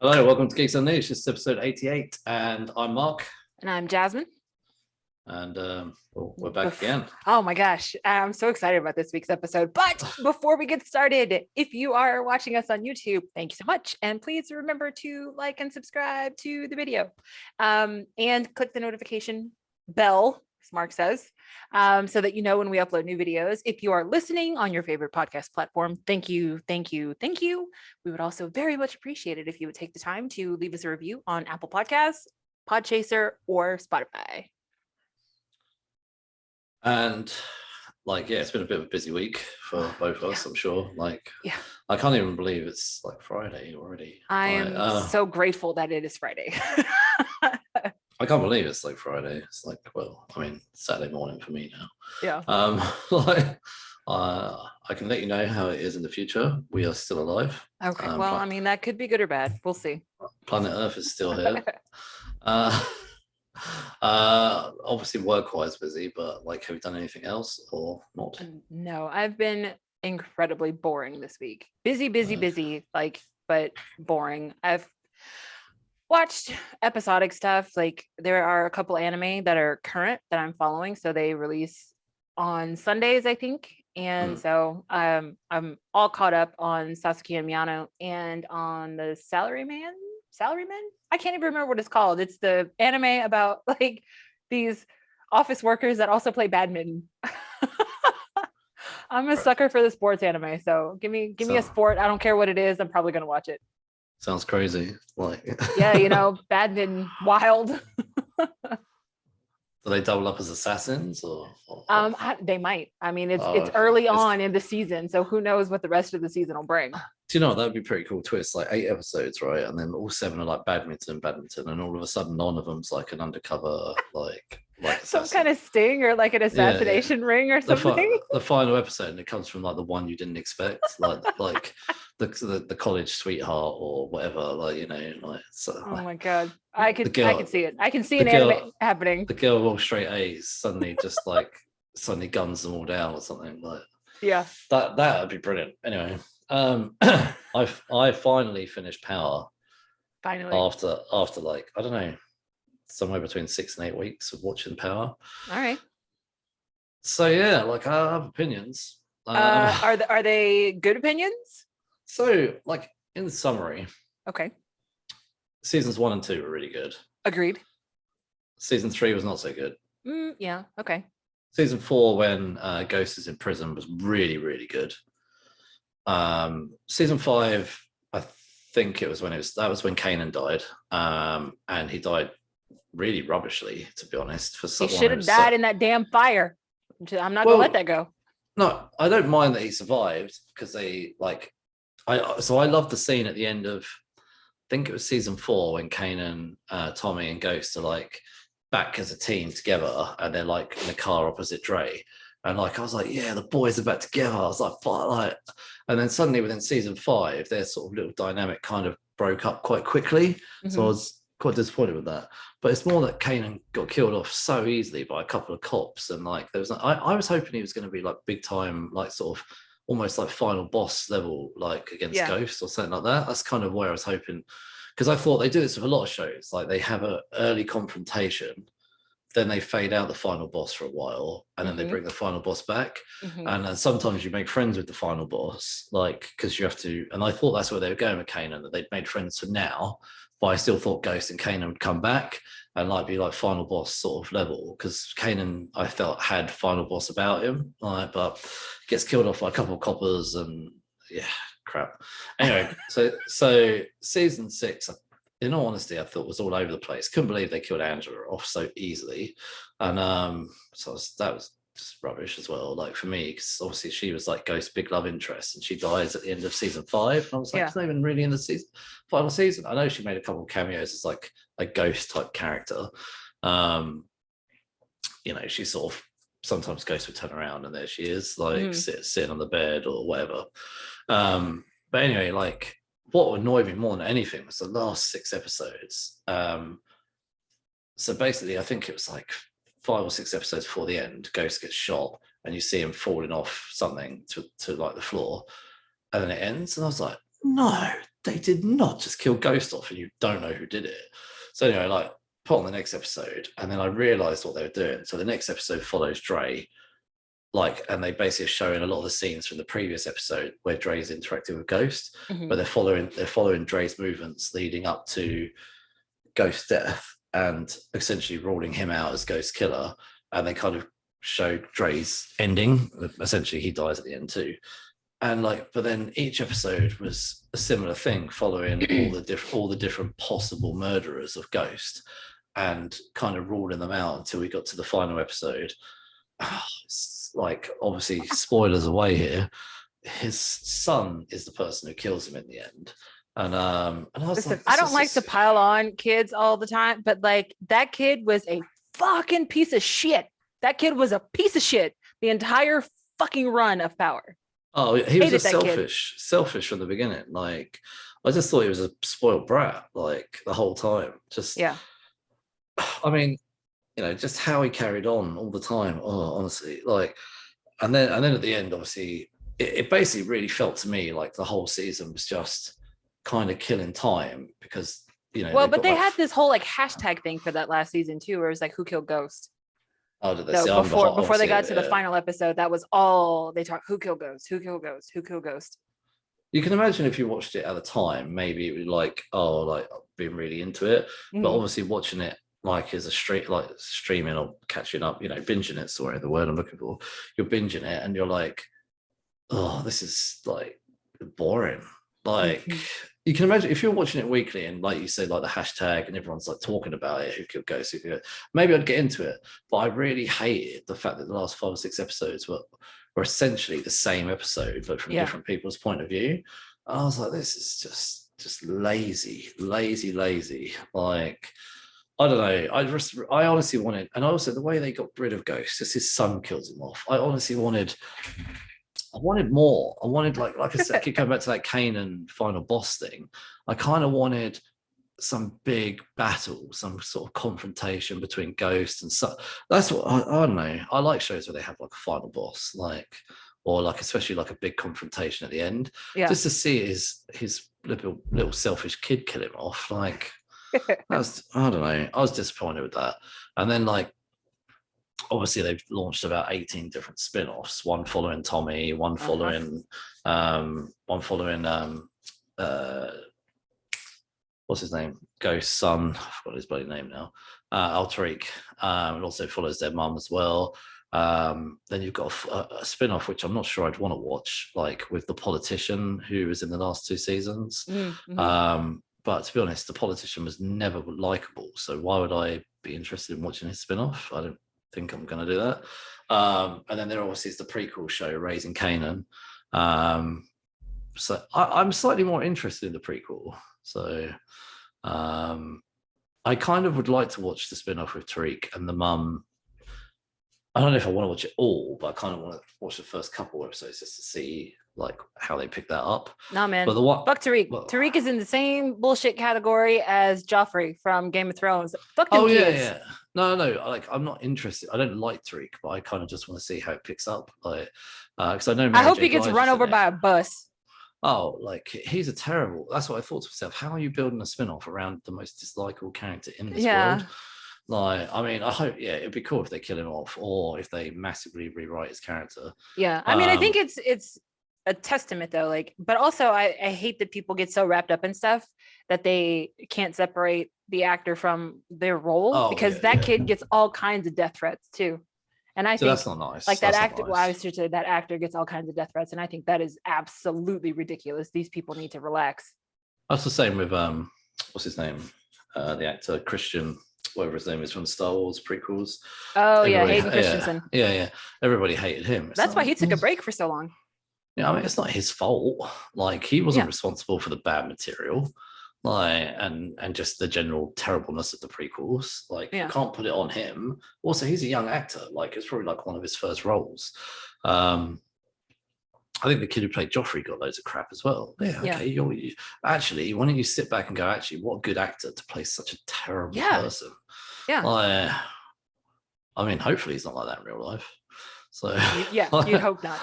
Hello, welcome to Geeks Unleashed. This is episode 88, and I'm Mark. And I'm Jasmin. And we're back again. Oh my gosh, I'm so excited about this week's episode. But before we get started, if you are watching us on YouTube, thank you so much. And please remember to like and subscribe to the video. And click the notification bell, as Mark says, so that you know when we upload new videos. If you are listening on your favorite podcast platform, thank you. We would also very much appreciate it if you would take the time to leave us a review on Apple Podcasts, Podchaser, or Spotify. And it's been a bit of a busy week for both of us, I'm sure. I can't even believe it's Friday already. I am so grateful that it is Friday. I can't believe it's Friday. It's Saturday morning for me now. Yeah. I can let you know how it is in the future. We are still alive. Okay. That could be good or bad. We'll see. Planet Earth is still here. Obviously work-wise busy, but have you done anything else or not? No, I've been incredibly boring this week. Busy, but boring. I've watched episodic stuff. There are a couple anime that are current that I'm following, so they release on Sundays, I think. And so I'm all caught up on Sasaki and Miyano and on the Salaryman. I can't even remember what it's called. It's the anime about these office workers that also play badminton. I'm a sucker for the sports anime, so give me a sport. I don't care what it is. I'm probably gonna watch it. Sounds crazy. Yeah, badminton, wild. Do they double up as assassins or? They might. It's early on in the season, so who knows what the rest of the season will bring. Do you know that would be a pretty cool twist? 8 episodes, right? And then all 7 are badminton, and all of a sudden none of them's an undercover some kind of sting or an assassination ring or something. The final episode, and it comes from the one you didn't expect, the college sweetheart or whatever. Oh my god, I could see it. I can see an anime happening. The girl with all straight A's suddenly just suddenly guns them all down or something. Yeah, that would be brilliant. Anyway. I finally finished Power. Finally. After I don't know, somewhere between 6 and 8 weeks of watching Power. All right. So yeah, I have opinions. Are they good opinions? So in summary. Okay. Seasons 1 and 2 were really good. Agreed. Season 3 was not so good. Yeah. Okay. Season 4, when Ghost is in prison, was really, really good. Season 5, I think that was when Kanan died, and he died really rubbishly, to be honest. He should have died in that damn fire. I'm not gonna let that go. No, I don't mind that he survived, because I love the scene at the end of, I think it was season 4, when Kanan, Tommy, and Ghost are back as a team together, and they're in a car opposite Dre. And I was yeah, the boys are back together. I was and then suddenly within season 5, their sort of little dynamic kind of broke up quite quickly. Mm-hmm. So I was quite disappointed with that. But it's more that Kanan got killed off so easily by a couple of cops, and there was I was hoping he was going to be big time, sort of almost final boss level, against Ghost or something like that. That's kind of where I was hoping, because I thought they do this with a lot of shows. They have an early confrontation, then they fade out the final boss for a while, and then they bring the final boss back. Mm-hmm. And then sometimes you make friends with the final boss, because you have to. And I thought that's where they were going with Kanan, that they'd made friends for now. But I still thought Ghost and Kanan would come back and be final boss sort of level, because Kanan, I felt, had final boss about him, but gets killed off by a couple of coppers, and yeah, crap. Anyway, so season 6. In all honesty, I thought was all over the place. Couldn't believe they killed Angela off so easily. And that was just rubbish as well. For me, because obviously she was Ghost's big love interest, and she dies at the end of season 5. And I was it's not even really in the final season. I know she made a couple of cameos as a Ghost type character. She sort of, sometimes Ghost would turn around and there she is, sitting on the bed or whatever. But anyway, what annoyed me more than anything was the last 6 episodes. So basically, I think it was 5 or 6 episodes before the end, Ghost gets shot, and you see him falling off something to the floor, and then it ends. And I was no, they did not just kill Ghost off and you don't know who did it. So anyway, like put on the next episode, and then I realized what they were doing. So the next episode follows Dre, like, and they basically are showing a lot of the scenes from the previous episode where Dre's interacting with Ghost, but they're following Dre's movements leading up to Ghost's death and essentially ruling him out as Ghost killer. And they kind of show Dre's ending. Essentially, he dies at the end too. And like, but then each episode was a similar thing, following all the different possible murderers of Ghost, and kind of ruling them out until we got to the final episode. It's like, obviously, spoilers away here. His son is the person who kills him in the end. And I was Listen, like, I don't like to pile on kids all the time, but like that kid was a fucking piece of shit. That kid was a piece of shit the entire fucking run of Power. Oh, he was just selfish from the beginning. Like, I just thought he was a spoiled brat, like the whole time. Just, yeah. I mean, you know, just how he carried on all the time. Oh, honestly, like, and then at the end, obviously, it basically really felt to me like the whole season was just kind of killing time, because, you know. Well, but they had this whole like hashtag thing for that last season too, where it was like, who killed Ghost? Oh, did they? So before they got to the final episode, that was all they talked. Who killed Ghost? Who killed Ghost? Who killed Ghost? You can imagine if you watched it at the time, maybe it would like, oh, like being really into it. But obviously watching it like as a streaming or catching up, you know, binging it, sorry, the word I'm looking for. You're binging it and you're like, oh, this is like boring. Like, you can imagine if you're watching it weekly and, like you said, like the hashtag and everyone's like talking about it, who killed Ghost, maybe I'd get into it. But I really hated the fact that the last 5 or 6 episodes were essentially the same episode, but from different people's point of view. And I was like, this is just lazy. Like, I don't know. I honestly wanted, and also the way they got rid of Ghost, just his son kills him off. I honestly wanted more. I wanted, like I said, keep coming back to that Kanan final boss thing. I kind of wanted some big battle, some sort of confrontation between Ghost and so. That's what I don't know. I like shows where they have like a final boss, like, or like especially like a big confrontation at the end, just to see his little selfish kid kill him off. Like, I don't know. I was disappointed with that. And then, like, obviously they've launched about 18 different spin-offs, one following Tommy, one following what's his name, Ghost's son, I forgot his bloody name now, Alteric. It also follows their mum as well. Then you've got a spin-off which I'm not sure I'd want to watch, like with the politician who was in the last 2 seasons. But to be honest, the politician was never likable, so why would I be interested in watching his spin-off? I don't think I'm going to do that. And then there obviously is the prequel show, Raising Kanan. So I'm slightly more interested in the prequel. So I kind of would like to watch the spin-off with Tariq and the mum. I don't know if I want to watch it all, but I kind of want to watch the first couple episodes just to see like how they pick that up. Nah, man. But fuck Tariq. Well, Tariq is in the same bullshit category as Joffrey from Game of Thrones. Fuck them kids. Yeah. No. Like, I'm not interested. I don't like Tariq, but I kind of just want to see how it picks up. Like, because I know. I hope he gets run over by a bus. Oh, like, he's a terrible. That's what I thought to myself. How are you building a spin-off around the most dislikable character in this world? Like, I mean, I hope, it'd be cool if they kill him off, or if they massively rewrite his character. Yeah, I mean, I think it's a testament though, like, but also I hate that people get so wrapped up in stuff that they can't separate the actor from their role, because that kid gets all kinds of death threats too. And I think that's not nice. Like that actor, well, I should say that actor gets all kinds of death threats, and I think that is absolutely ridiculous. These people need to relax. That's the same with what's his name? The actor Christian, whatever his name is, from Star Wars prequels. Oh, Hayden Christensen. Yeah. Everybody hated him. That's why he took a break for so long. Yeah, I mean, it's not his fault. Like, he wasn't responsible for the bad material, like, and just the general terribleness of the prequels. Like, you can't put it on him. Also, he's a young actor. Like, it's probably like one of his first roles. I think the kid who played Joffrey got loads of crap as well. Okay, actually, why don't you sit back and go, actually, what a good actor to play such a terrible person. Like, I mean, hopefully he's not like that in real life. So you'd hope not.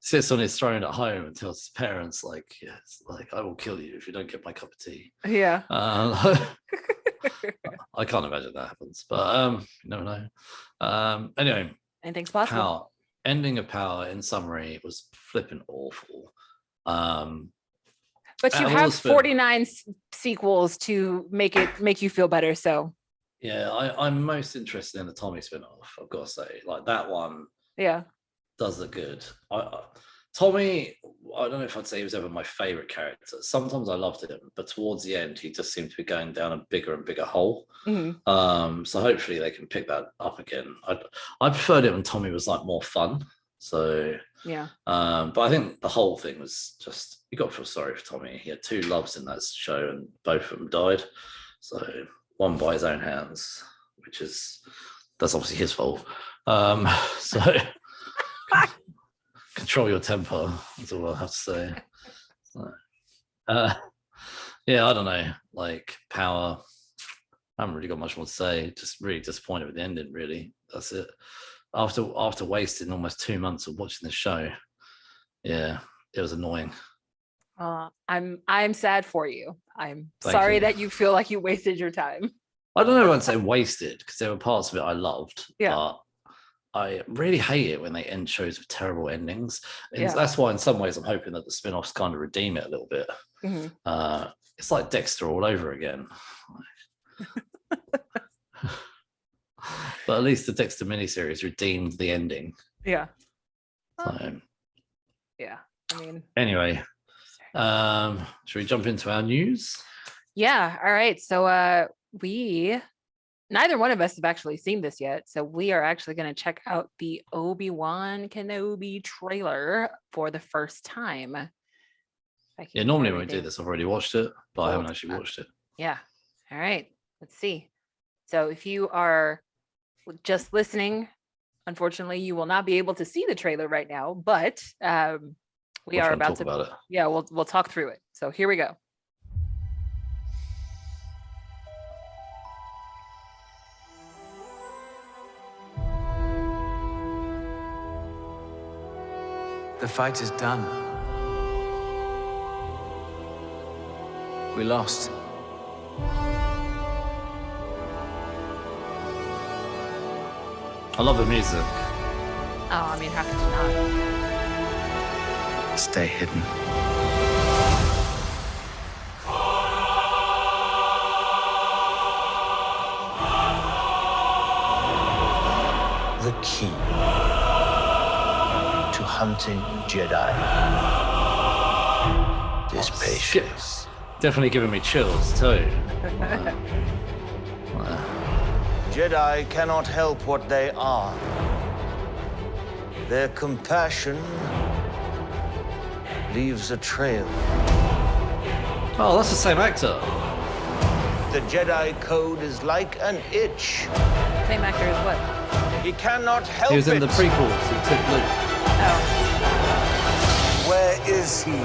sits on his throne at home and tells his parents, like, yes, like, I will kill you if you don't get my cup of tea. Yeah. I can't imagine that happens, but you never know. Anyway, anything's possible. Power, ending of Power in summary was flipping awful. But you have 49 sequels to make you feel better. So yeah, I'm most interested in the Tommy spin-off, I've got to say. Like that one, yeah, does look good. Tommy, I don't know if I'd say he was ever my favorite character. Sometimes I loved him, but towards the end, he just seemed to be going down a bigger and bigger hole. Mm-hmm. So hopefully they can pick that up again. I preferred it when Tommy was like more fun. So yeah. But I think the whole thing was just, you got to feel sorry for Tommy. He had 2 loves in that show, and both of them died. So one by his own hands, that's obviously his fault. So control your temper, that's all I have to say. So, yeah, I don't know. Like Power, I haven't really got much more to say. Just really disappointed with the ending, really. That's it. After wasting almost 2 months of watching this show, yeah, it was annoying. I'm sad for you. I'm sorry that you feel like you wasted your time. I don't know if I'd say wasted, because there were parts of it I loved. Yeah. But I really hate it when they end shows with terrible endings. And Yeah. that's why in some ways I'm hoping that the spin-offs kind of redeem it a little bit. Mm-hmm. It's like Dexter all over again. But at least the Dexter miniseries redeemed the ending. Yeah. So, yeah. I mean, anyway, should we jump into our news? Yeah. All right. So neither one of us have actually seen this yet. So we are actually going to check out the Obi-Wan Kenobi trailer for the first time. Yeah, normally when we do this, I've already watched it, but I haven't actually watched it. Yeah. All right. Let's see. So if you are just listening, unfortunately, you will not be able to see the trailer right now, but we are about to talk about it. Yeah, we'll talk through it. So here we go. The fight is done. We lost. I love the music. Oh, I mean, how could you not? Stay hidden. The key to hunting Jedi is patience. Definitely giving me chills too. Jedi cannot help what they are. Their compassion leaves a trail. Oh, that's the same actor. The Jedi code is like an itch. Same actor as what? He cannot help it. He was in the prequels. He took Luke. Oh. Where is he?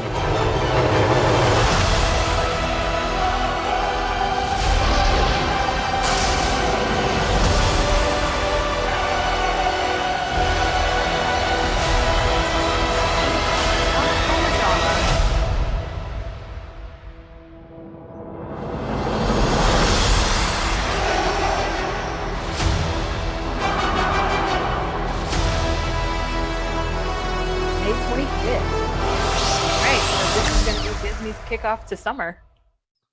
Kickoff to summer.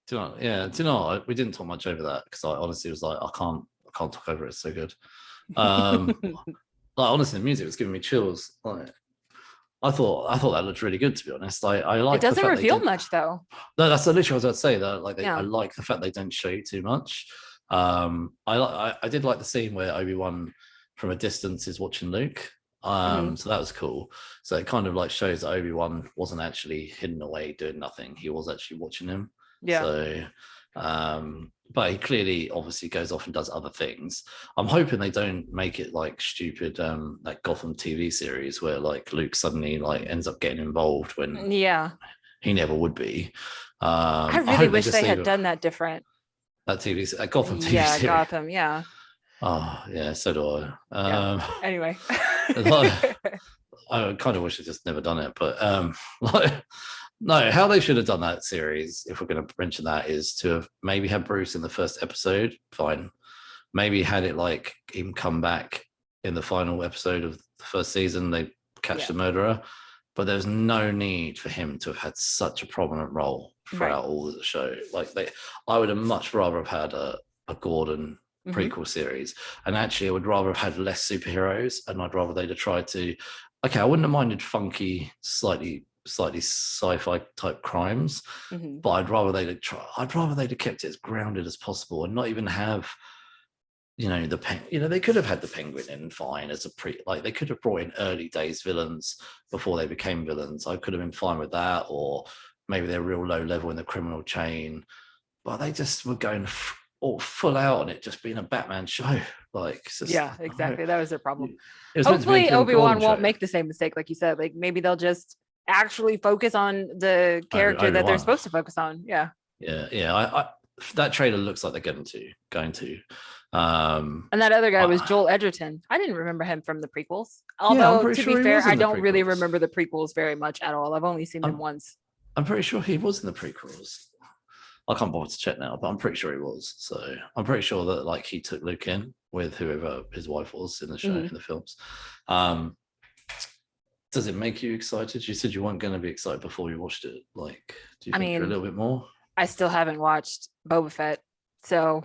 Do you know, we didn't talk much over that because I honestly was like, I can't talk over it. It's so good. Like honestly, the music was giving me chills. Like, I thought that looked really good, to be honest. I like. It doesn't reveal much though. No, that's literally what I was about to say. That like Yeah. I like the fact they don't show you too much. I did like the scene where Obi-Wan from a distance is watching Luke. So that was cool. So it kind of like shows that Obi-Wan wasn't actually hidden away doing nothing. He was actually watching him. Yeah. So but he clearly obviously goes off and does other things. I'm hoping they don't make it like stupid like Gotham TV series where like Luke suddenly like ends up getting involved when he never would be. I really wish they had done that different. That Gotham TV yeah, series. Gotham, yeah. Oh yeah, so do I. Anyway. I kind of wish they'd just never done it, but like, no, how they should have done that series, if we're going to mention that, is to have maybe had Bruce in the first episode. Fine, maybe had it like him come back in the final episode of the first season. They catch the murderer, but there's no need for him to have had such a prominent role throughout all of the show. Like I would have much rather have had a Gordon prequel series, and actually I would rather have had less superheroes, and I'd rather they'd have tried to, okay, I wouldn't have minded funky, slightly sci-fi type crimes, but I'd rather they'd have kept it as grounded as possible and not even have, you know, they could have had the Penguin in fine as they could have brought in early days villains before they became villains. I could have been fine with that, or maybe they're real low level in the criminal chain, but they just were going all full out on it just being a Batman show. Like, exactly. That was their problem. Hopefully Obi-Wan won't make the same mistake, like you said. Like maybe they'll just actually focus on the character that they're supposed to focus on. Yeah. I that trailer looks like they're going to. And that other guy was Joel Edgerton. I didn't remember him from the prequels. Although, to be fair, I don't really remember the prequels very much at all. I've only seen them once. I'm pretty sure he was in the prequels. I can't bother to check now, but I'm pretty sure he was. So I'm pretty sure that like he took Luke in with whoever his wife was in the show, in the films. Does it make you excited? You said you weren't going to be excited before you watched it. Like, do you think you're a little bit more? I still haven't watched Boba Fett, so.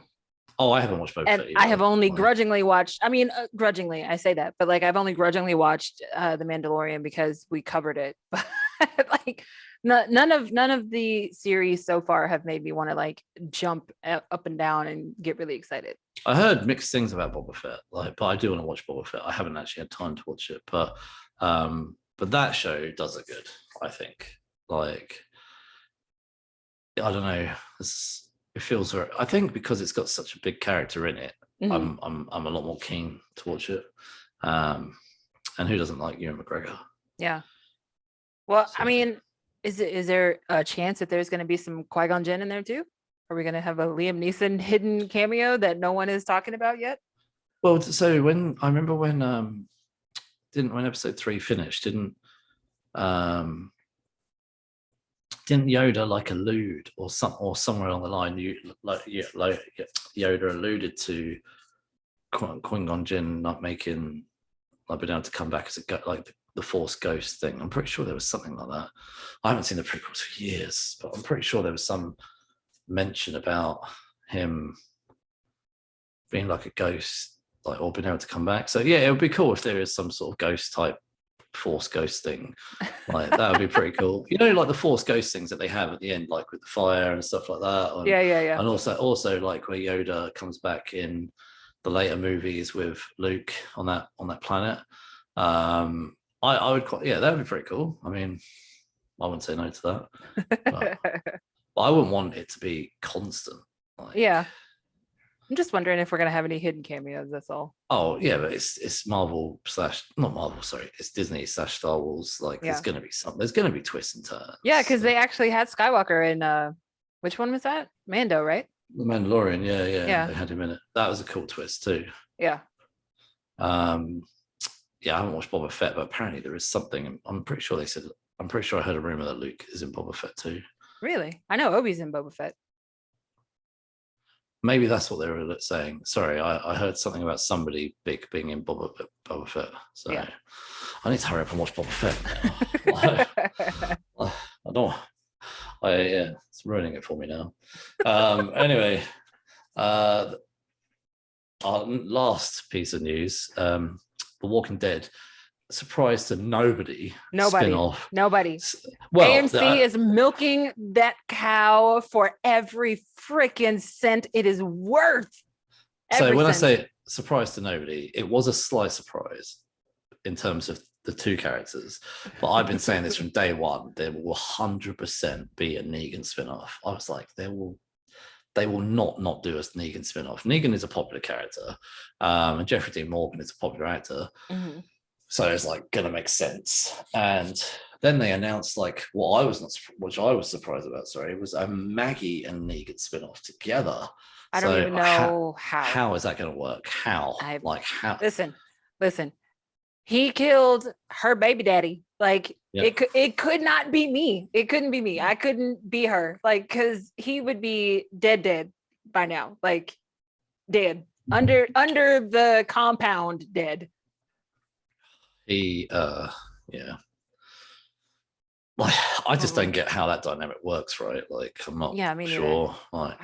Oh, I haven't watched Boba Fett either. I have only grudgingly watched. I mean, grudgingly, I say that, but like I've only grudgingly watched The Mandalorian because we covered it. But like, none of the series so far have made me want to like jump up and down and get really excited. I heard mixed things about Boba Fett, but I do want to watch Boba Fett. I haven't actually had time to watch it, but that show does it good, I think. Like, I don't know, it feels right. I think because it's got such a big character in it, I'm a lot more keen to watch it. And who doesn't like Ewan McGregor? Yeah. Well, so, I mean, is there a chance that there's going to be some Qui-Gon Jinn in there too? Are we going to have a Liam Neeson hidden cameo that no one is talking about yet? Well, so when episode 3 finished, didn't Yoda like allude or somewhere along the line, Yoda alluded to Qui-Gon Jinn not making, like, being able to come back as the Force ghost thing. I'm pretty sure there was something like that. I haven't seen the prequels for years, but I'm pretty sure there was some mention about him being like a ghost, like, or being able to come back. So yeah, it would be cool if there is some sort of ghost type Force ghost thing. Like, that would be pretty cool. You know, like the Force ghost things that they have at the end, like with the fire and stuff like that. And, yeah. And also like where Yoda comes back in the later movies with Luke on that planet. I would that would be pretty cool. I mean, I wouldn't say no to that. But I wouldn't want it to be constant. Like, yeah. I'm just wondering if we're gonna have any hidden cameos. That's all. Oh yeah, but it's Marvel / not Marvel. Sorry, it's Disney / Star Wars. Like, there's gonna be something. There's gonna be twists and turns. Yeah, because they actually had Skywalker in which one was that? Mando, right? The Mandalorian. Yeah. They had him in it. That was a cool twist too. Yeah. Yeah, I haven't watched Boba Fett, but apparently there is something. I'm pretty sure I heard a rumor that Luke is in Boba Fett too. Really? I know Obi's in Boba Fett. Maybe that's what they were saying. Sorry, I heard something about somebody big being in Boba Fett. So yeah. I need to hurry up and watch Boba Fett now. I don't. It's ruining it for me now. Anyway, our last piece of news: The Walking Dead. Surprise to nobody. Spin-off. Nobody. Well, AMC is milking that cow for every freaking cent it is worth. So when I say surprise to nobody, it was a slight surprise in terms of the two characters. But I've been saying this from day one. There will 100% be a Negan spin-off. I was like, they will not do a Negan spin-off. Negan is a popular character, and Jeffrey Dean Morgan is a popular actor. Mm-hmm. So it's like gonna make sense. And then they announced, like, which I was surprised about. Sorry, was a Maggie and Negan spin-off together. I don't even know how. How is that going to work? How? Listen. He killed her baby daddy. Like Yep. it could not be me. It couldn't be me. I couldn't be her. Like, because he would be dead by now. Like, dead under the compound, dead. He yeah. Like, I just don't get how that dynamic works, right? Like, I'm not sure. Like,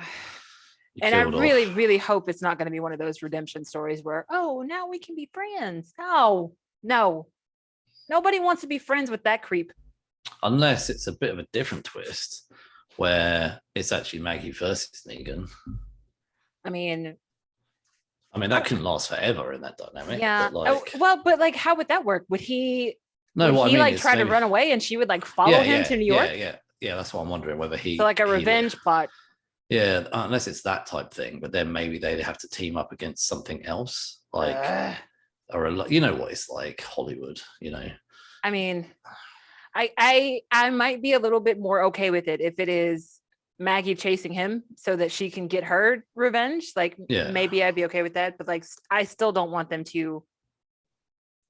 and I really, really hope it's not going to be one of those redemption stories where, oh, now we can be friends. No. Nobody wants to be friends with that creep. Unless it's a bit of a different twist where it's actually Maggie versus Negan. I mean, that couldn't last forever in that dynamic. Yeah. But like, how would that work? Would he? No, would what he I mean like try to run away and she would like follow him to New York? Yeah. That's what I'm wondering, whether he. So like a revenge plot. Yeah, unless it's that type thing, but then maybe they'd have to team up against something else, like, or you know what it's like, Hollywood. You know. I mean, I might be a little bit more okay with it if it is Maggie chasing him so that she can get her revenge. Like, maybe I'd be okay with that. But like, I still don't want them to.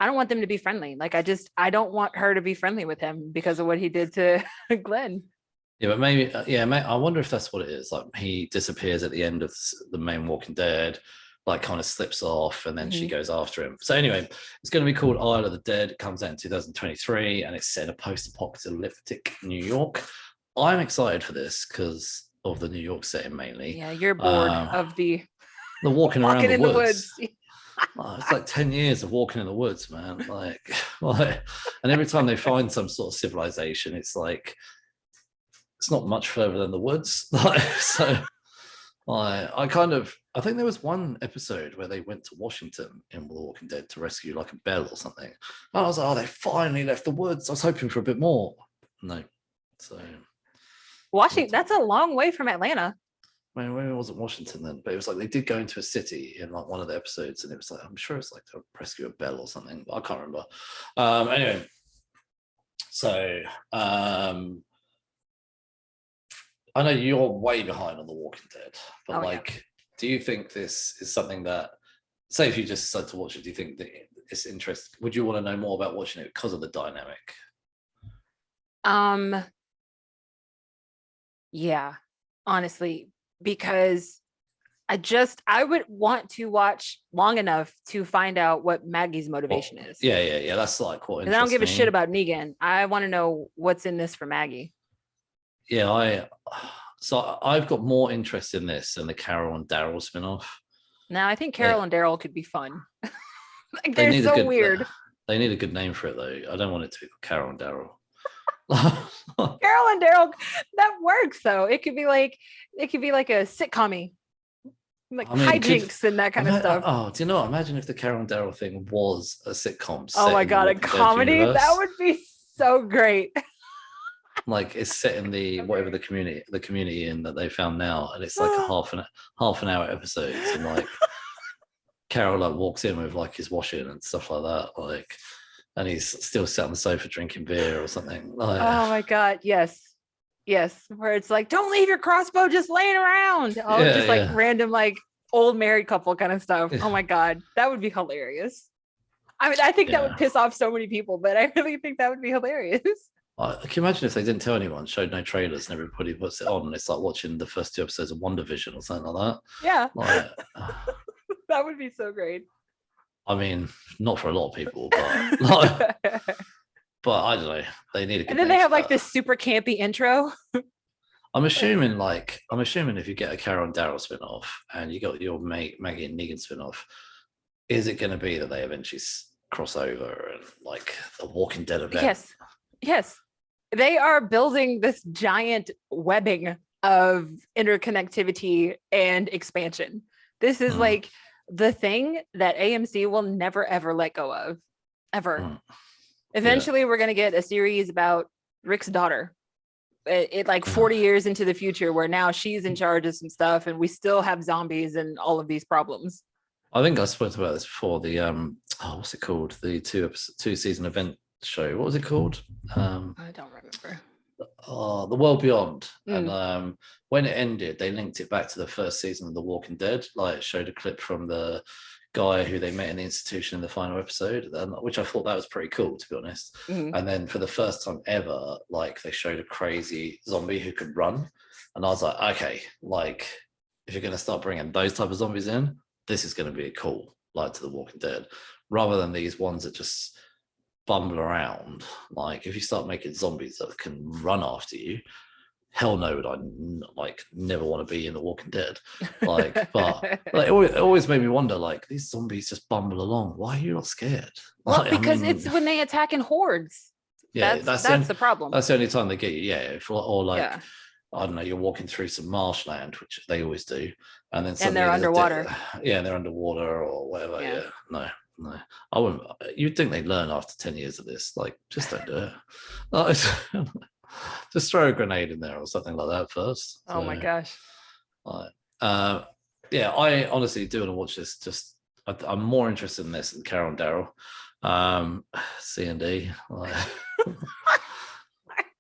I don't want them to be friendly. Like, I don't want her to be friendly with him because of what he did to Glenn. Yeah, but maybe, I wonder if that's what it is. Like, he disappears at the end of the main Walking Dead, like kind of slips off, and then she goes after him. So anyway, it's going to be called Isle of the Dead. It comes out in 2023, and it's set in a post-apocalyptic New York. I'm excited for this because of the New York setting mainly. Yeah, you're bored of the walking around the woods. It's like 10 years of walking in the woods, man. Like, and every time they find some sort of civilization, it's like, it's not much further than the woods. So I think there was one episode where they went to Washington in The Walking Dead to rescue like a bell or something. And I was like, oh, they finally left the woods. I was hoping for a bit more. No. So Washington, that's a long way from Atlanta. Maybe it wasn't Washington then, but it was like they did go into a city in like one of the episodes, and it was like, I'm sure it's like to rescue a bell or something, but I can't remember. Anyway, so I know you're way behind on The Walking Dead, but do you think this is something that, say if you just decide to watch it, do you think that it's interesting? Would you want to know more about watching it because of the dynamic? Yeah, honestly, because I would want to watch long enough to find out what Maggie's motivation is. Yeah. That's like what. I don't give a shit about Negan. I want to know what's in this for Maggie. Yeah, I've got more interest in this than the Carol and Daryl spinoff. Now I think Carol and Daryl could be fun. Like, they're so weird. They need a good name for it though. I don't want it to be Carol and Daryl. Carol and Daryl, that works though. It could be like a sitcom-y, like hijinks and that kind of stuff. Oh, do you know what? Imagine if the Carol and Daryl thing was a sitcom. Oh my god, a comedy? That would be so great. Like, it's set in the community in that they found now, and it's like a half an hour episodes, and like Carol like walks in with like his washing and stuff like that, like, and he's still sat on the sofa drinking beer or something. Like, oh my god, yes, where it's like, don't leave your crossbow just laying around. Random like old married couple kind of stuff. Oh my god, that would be hilarious. I mean, I think that would piss off so many people, but I really think that would be hilarious. I can imagine if they didn't tell anyone, showed no trailers, and everybody puts it on, and it's like watching the first 2 episodes of WandaVision or something like that. Yeah. Like, that would be so great. I mean, not for a lot of people, but but I don't know. They need a good. And then they have like this super campy intro. I'm assuming if you get a Carol and Daryl spin-off and you got your Maggie and Negan spin-off, is it going to be that they eventually cross over and like a Walking Dead event? Yes. They are building this giant webbing of interconnectivity and expansion. This is like the thing that AMC will never, ever let go of. Ever. Eventually, we're going to get a series about Rick's daughter. It like 40 years into the future, where now she's in charge of some stuff, and we still have zombies and all of these problems. I think I spoke about this before. The what's it called? The 2-season event show. What was it called? I don't remember. The World Beyond. And when it ended, they linked it back to the first season of The Walking Dead. Like, it showed a clip from the guy who they met in the institution in the final episode, which I thought that was pretty cool, to be honest. And then for the first time ever, like they showed a crazy zombie who could run, and I was like, okay, like if you're going to start bringing those type of zombies in, this is going to be cool, like to The Walking Dead, rather than these ones that just bumble around. Like if you start making zombies that can run after you, hell no, would I like never want to be in The Walking Dead. Like, but like, it always made me wonder, like these zombies just bumble along. Why are you not scared? Well, Like, because it's when they attack in hordes. Yeah, that's the problem. That's the only time they get you. Yeah, or like Yeah. I don't know, you're walking through some marshland, which they always do, and then And they're underwater. Yeah, they're underwater or whatever. Yeah. No, I wouldn't. You'd think they'd learn after 10 years of this. Like, just don't do it. Like, just throw a grenade in there or something like that first. Oh my gosh. Yeah, I honestly do want to watch this. Just I'm more interested in this than Carol and Daryl. C&D. Like,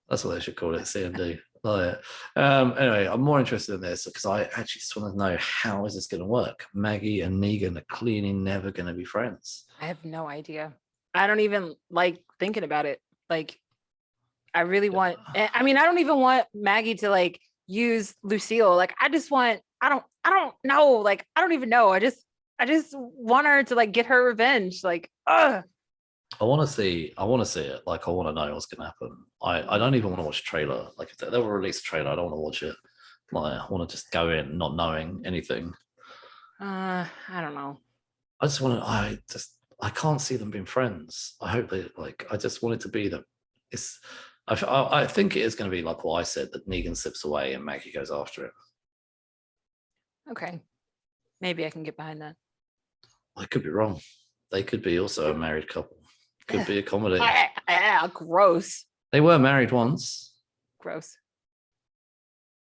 that's what they should call it, C&D. Anyway, I'm more interested in this because I actually just want to know, how is this going to work? Maggie and Negan are clearly never going to be friends. I have no idea. I don't even like thinking about it. Like, I really want, I mean, I don't even want Maggie to like use Lucille. Like, I don't know. Like, I don't even know. I just want her to like get her revenge. Like, ugh. I want to see it. Like, I want to know what's going to happen. I don't even want to watch a trailer. Like, if they will release a trailer, I don't want to watch it. Like, I want to just go in not knowing anything. I don't know. I can't see them being friends. I hope they like. I just want it to be that it's. I think it is going to be like what I said, that Negan slips away and Maggie goes after him. Okay, maybe I can get behind that. I could be wrong. They could be also a married couple. Could be a comedy. Gross. They were married once. Gross.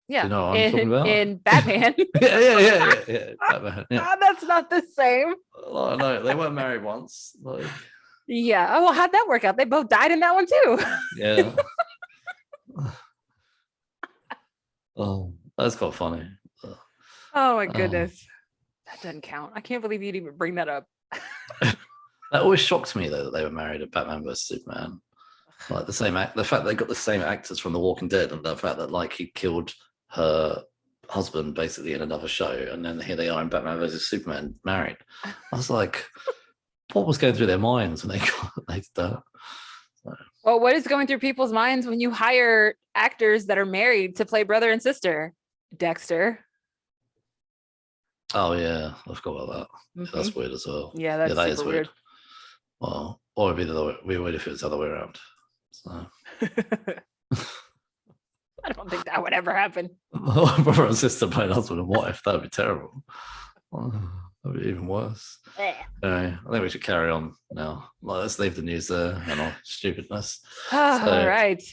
Yeah. You know what I'm talking about? In Batman. yeah. Batman, yeah. God, that's not the same. Oh, no, they were married once. Like, yeah. Oh, well, how'd that work out? They both died in that one too. yeah. Oh, that's quite funny. Oh my goodness. That doesn't count. I can't believe you'd even bring that up. That always shocked me though, that they were married at Batman vs Superman. Like the fact they got the same actors from The Walking Dead, and the fact that like he killed her husband basically in another show, and then here they are in Batman vs Superman married. I was like, what was going through their minds when they did that? So. Well, what is going through people's minds when you hire actors that are married to play brother and sister? Dexter. Oh yeah, I forgot about that. Yeah, that's weird as well. Yeah, that is weird. Well, or it'd be weird if it was the other way around. So. I don't think that would ever happen. Brother and sister playing husband and wife, that'd be terrible. That'd be even worse. Anyway, I think we should carry on now. Let's leave the news there and our stupidness. All right.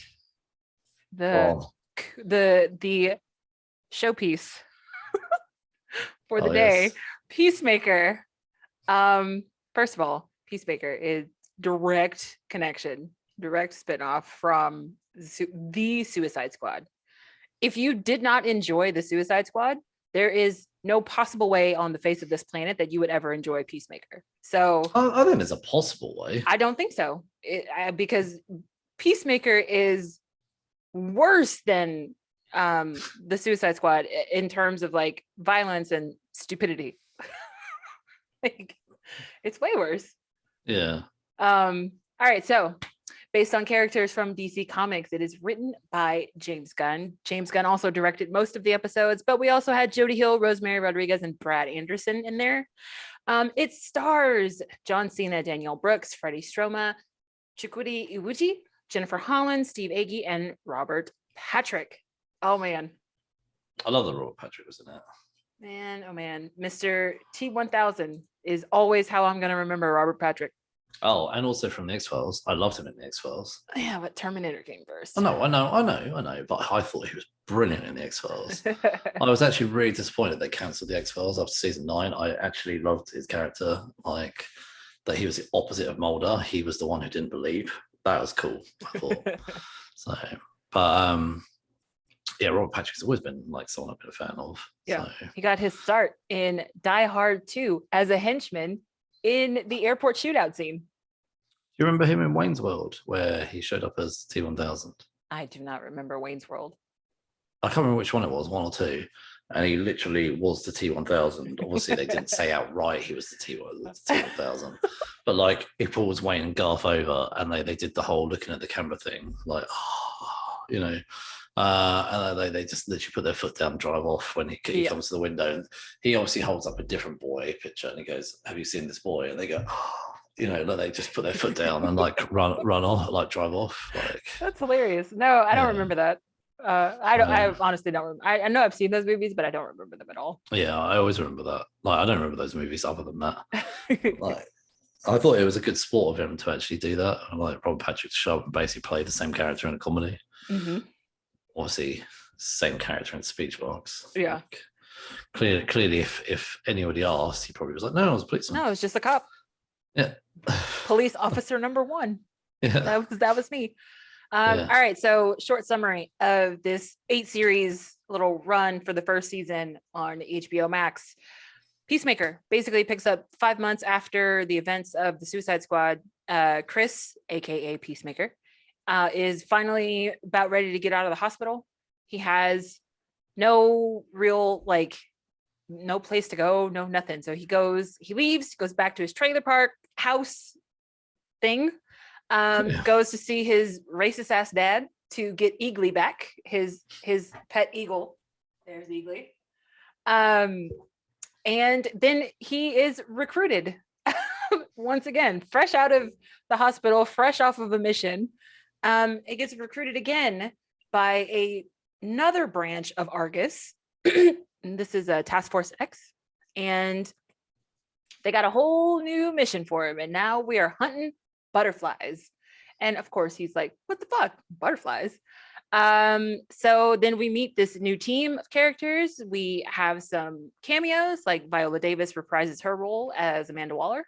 The showpiece for the day. Yes. Peacemaker. First of all, Peacemaker is direct spinoff from the Suicide Squad. If you did not enjoy the Suicide Squad, there is no possible way on the face of this planet that you would ever enjoy Peacemaker. So I think there's a possible way. I don't think so, because Peacemaker is worse than the Suicide Squad in terms of like violence and stupidity. Like, it's way worse. Yeah. All right, so based on characters from DC Comics, it is written by James Gunn. James Gunn also directed most of the episodes, but we also had Jody Hill, Rosemary Rodriguez, and Brad Anderson in there. It stars John Cena, Danielle Brooks, Freddie Stroma, Chukwudi Iwuji, Jennifer Holland, Steve Agee, and Robert Patrick. Oh man, I love that Robert Patrick was in it. Man, oh man, Mr. T-1000 is always how I'm gonna remember Robert Patrick. Oh, and also from the X-Files. I loved him in the X-Files. Yeah, but Terminator came first. I know. But I thought he was brilliant in the X-Files. I was actually really disappointed they cancelled the X-Files after season 9. I actually loved his character. Like, that he was the opposite of Mulder. He was the one who didn't believe. That was cool, I thought. So, but yeah, Robert Patrick's always been like someone I've been a fan of. Yeah, so. He got his start in Die Hard 2 as a henchman in the airport shootout scene. Do you remember him in Wayne's World where he showed up as T-1000? I do not remember Wayne's World. I can't remember which one it was, one or two. And he literally was the T-1000. Obviously, they didn't say outright he was the T-1000. But like, he pulls Wayne and Garth over, and they did the whole looking at the camera thing, like, you know. And they just literally put their foot down and drive off when he comes to the window. And he obviously holds up a different boy picture, and he goes, "Have you seen this boy?" And they go, you know, like they just put their foot down and like run off, like drive off. Like, that's hilarious. No, I don't remember that. I honestly don't remember. I know I've seen those movies, but I don't remember them at all. Yeah, I always remember that. Like, I don't remember those movies other than that. Like, I thought it was a good sport of him to actually do that. Like, Robert Patrick Sharp basically played the same character in a comedy. Mm-hmm. Obviously, same character in speech marks. Yeah. Like, clearly, if anybody asked, he probably was like, "No, I was a policeman." No, it was just a cop. Yeah. Police officer number 1. Yeah. That was me. All right, so short summary of this 8-series little run for the first season on HBO Max. Peacemaker basically picks up 5 months after the events of the Suicide Squad. Chris, aka Peacemaker, is finally about ready to get out of the hospital. He has no real, like, no place to go, no nothing. So he leaves, goes back to his trailer park house thing. Goes to see his racist ass dad to get Eagly back, his pet eagle. There's Eagly. And then he is recruited once again, fresh out of the hospital, fresh off of a mission. It gets recruited again by another branch of Argus. This is a Task Force X, and they got a whole new mission for him. And now we are hunting butterflies. And of course he's like, what the fuck, butterflies? So then we meet this new team of characters. We have some cameos, like Viola Davis reprises her role as Amanda Waller.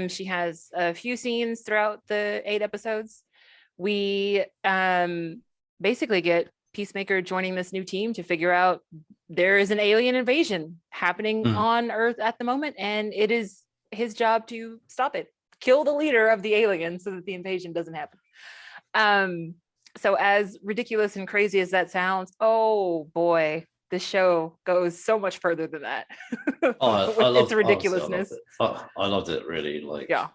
She has a few scenes throughout the 8 episodes. We basically get Peacemaker joining this new team to figure out there is an alien invasion happening on Earth at the moment, and it is his job to stop it, kill the leader of the alien so that the invasion doesn't happen. So as ridiculous and crazy as that sounds, oh boy, this show goes so much further than that. I loved its ridiculousness. I loved it really. Like, yeah,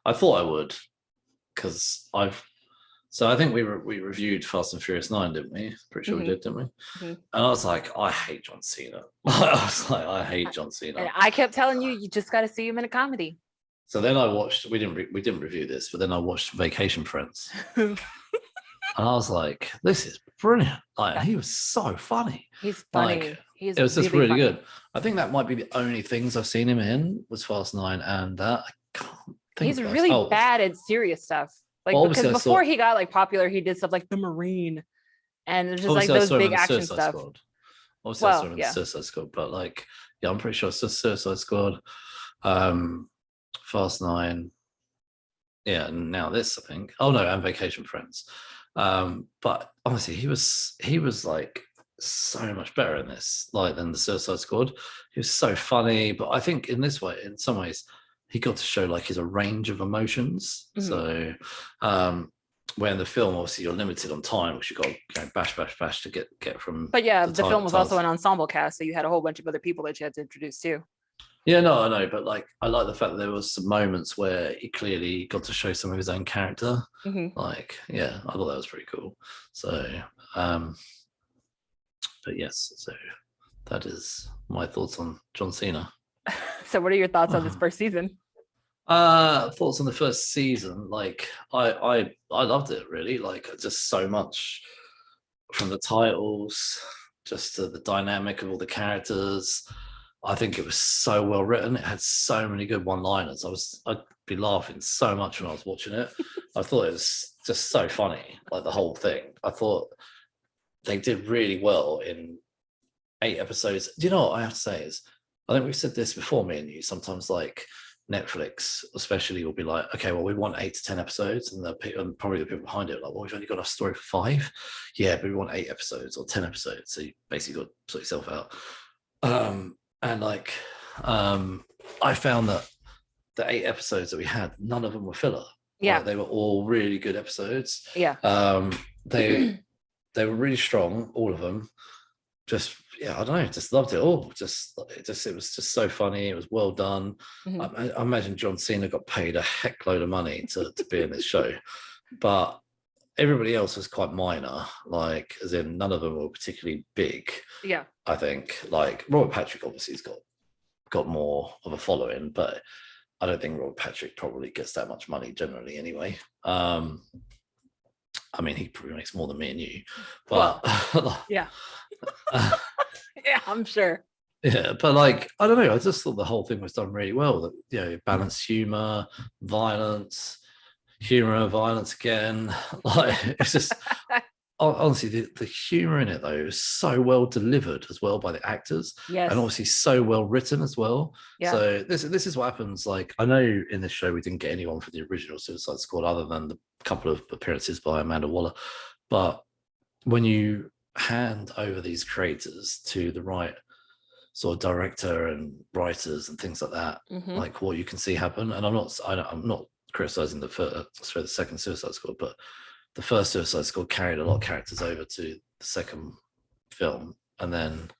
I thought I would, because I think we reviewed Fast and Furious 9, didn't we? Pretty sure we did, didn't we? And I was like, I hate John Cena. I hate John Cena. And I kept telling you just got to see him in a comedy. So then I watched. We didn't review this, but then I watched Vacation Friends, and I was like, "This is brilliant!" Like, he was so funny. He's funny. Like, it was just really good. I think that might be the only things I've seen him in was Fast 9 and that. I can't think. He's really bad at serious stuff. Like, well, because before he got like popular, he did stuff like The Marine, and just like those big action stuff. Obviously, I saw him in Suicide Squad, but like, yeah, I'm pretty sure it's just Suicide Squad. Fast 9, yeah, and now this, I think. Oh no, and Vacation Friends. But honestly, he was like so much better in this, like, than the Suicide Squad. He was so funny, but I think in this way, in some ways, he got to show like his range of emotions. So where in the film, obviously, you're limited on time, which you got to bash to get from. But yeah, the film was also an ensemble cast, so you had a whole bunch of other people that you had to introduce too. Yeah, no, I know, but like, I like the fact that there was some moments where he clearly got to show some of his own character. Like, yeah, I thought that was pretty cool. So, but yes, so that is my thoughts on John Cena. So, what are your thoughts on this first season? Thoughts on the first season? Like, I loved it really. Like, just so much from the titles, just to the dynamic of all the characters. I think it was so well written. It had so many good one-liners. I'd be laughing so much when I was watching it. I thought it was just so funny, like the whole thing. I thought they did really well in 8 episodes. Do you know what I have to say is, I think we've said this before, me and you, sometimes like Netflix especially will be like, okay, well, we want 8 to 10 episodes, and probably the people behind it are like, well, we've only got a story for 5. Yeah, but we want 8 episodes or 10 episodes. So you basically got to sort yourself out. And like, I found that the 8 episodes that we had, none of them were filler. Yeah. Like, they were all really good episodes. Yeah. They were really strong, all of them. Just I don't know, just loved it all. It was just so funny. It was well done. Mhm. I imagine John Cena got paid a heck load of money to be in this show, but everybody else was quite minor. Like, as in, none of them were particularly big. Yeah. I think, like, Robert Patrick obviously has got more of a following, but I don't think Robert Patrick probably gets that much money generally anyway. I mean, he probably makes more than me and you, but yeah. Yeah, I'm sure. Yeah, but like, I don't know, I just thought the whole thing was done really well. That, you know, balanced humor, violence again. Like, it's just honestly, the humor in it though is so well delivered as well by the actors. Yes. And obviously so well written as well. Yeah. So this is what happens. Like, I know in this show we didn't get anyone for the original Suicide Squad other than the couple of appearances by Amanda Waller, but when you hand over these creators to the right sort of director and writers and things like that, like what you can see happen. And I'm not criticizing the second Suicide Squad, but the first Suicide Squad carried a lot of characters over to the second film, and then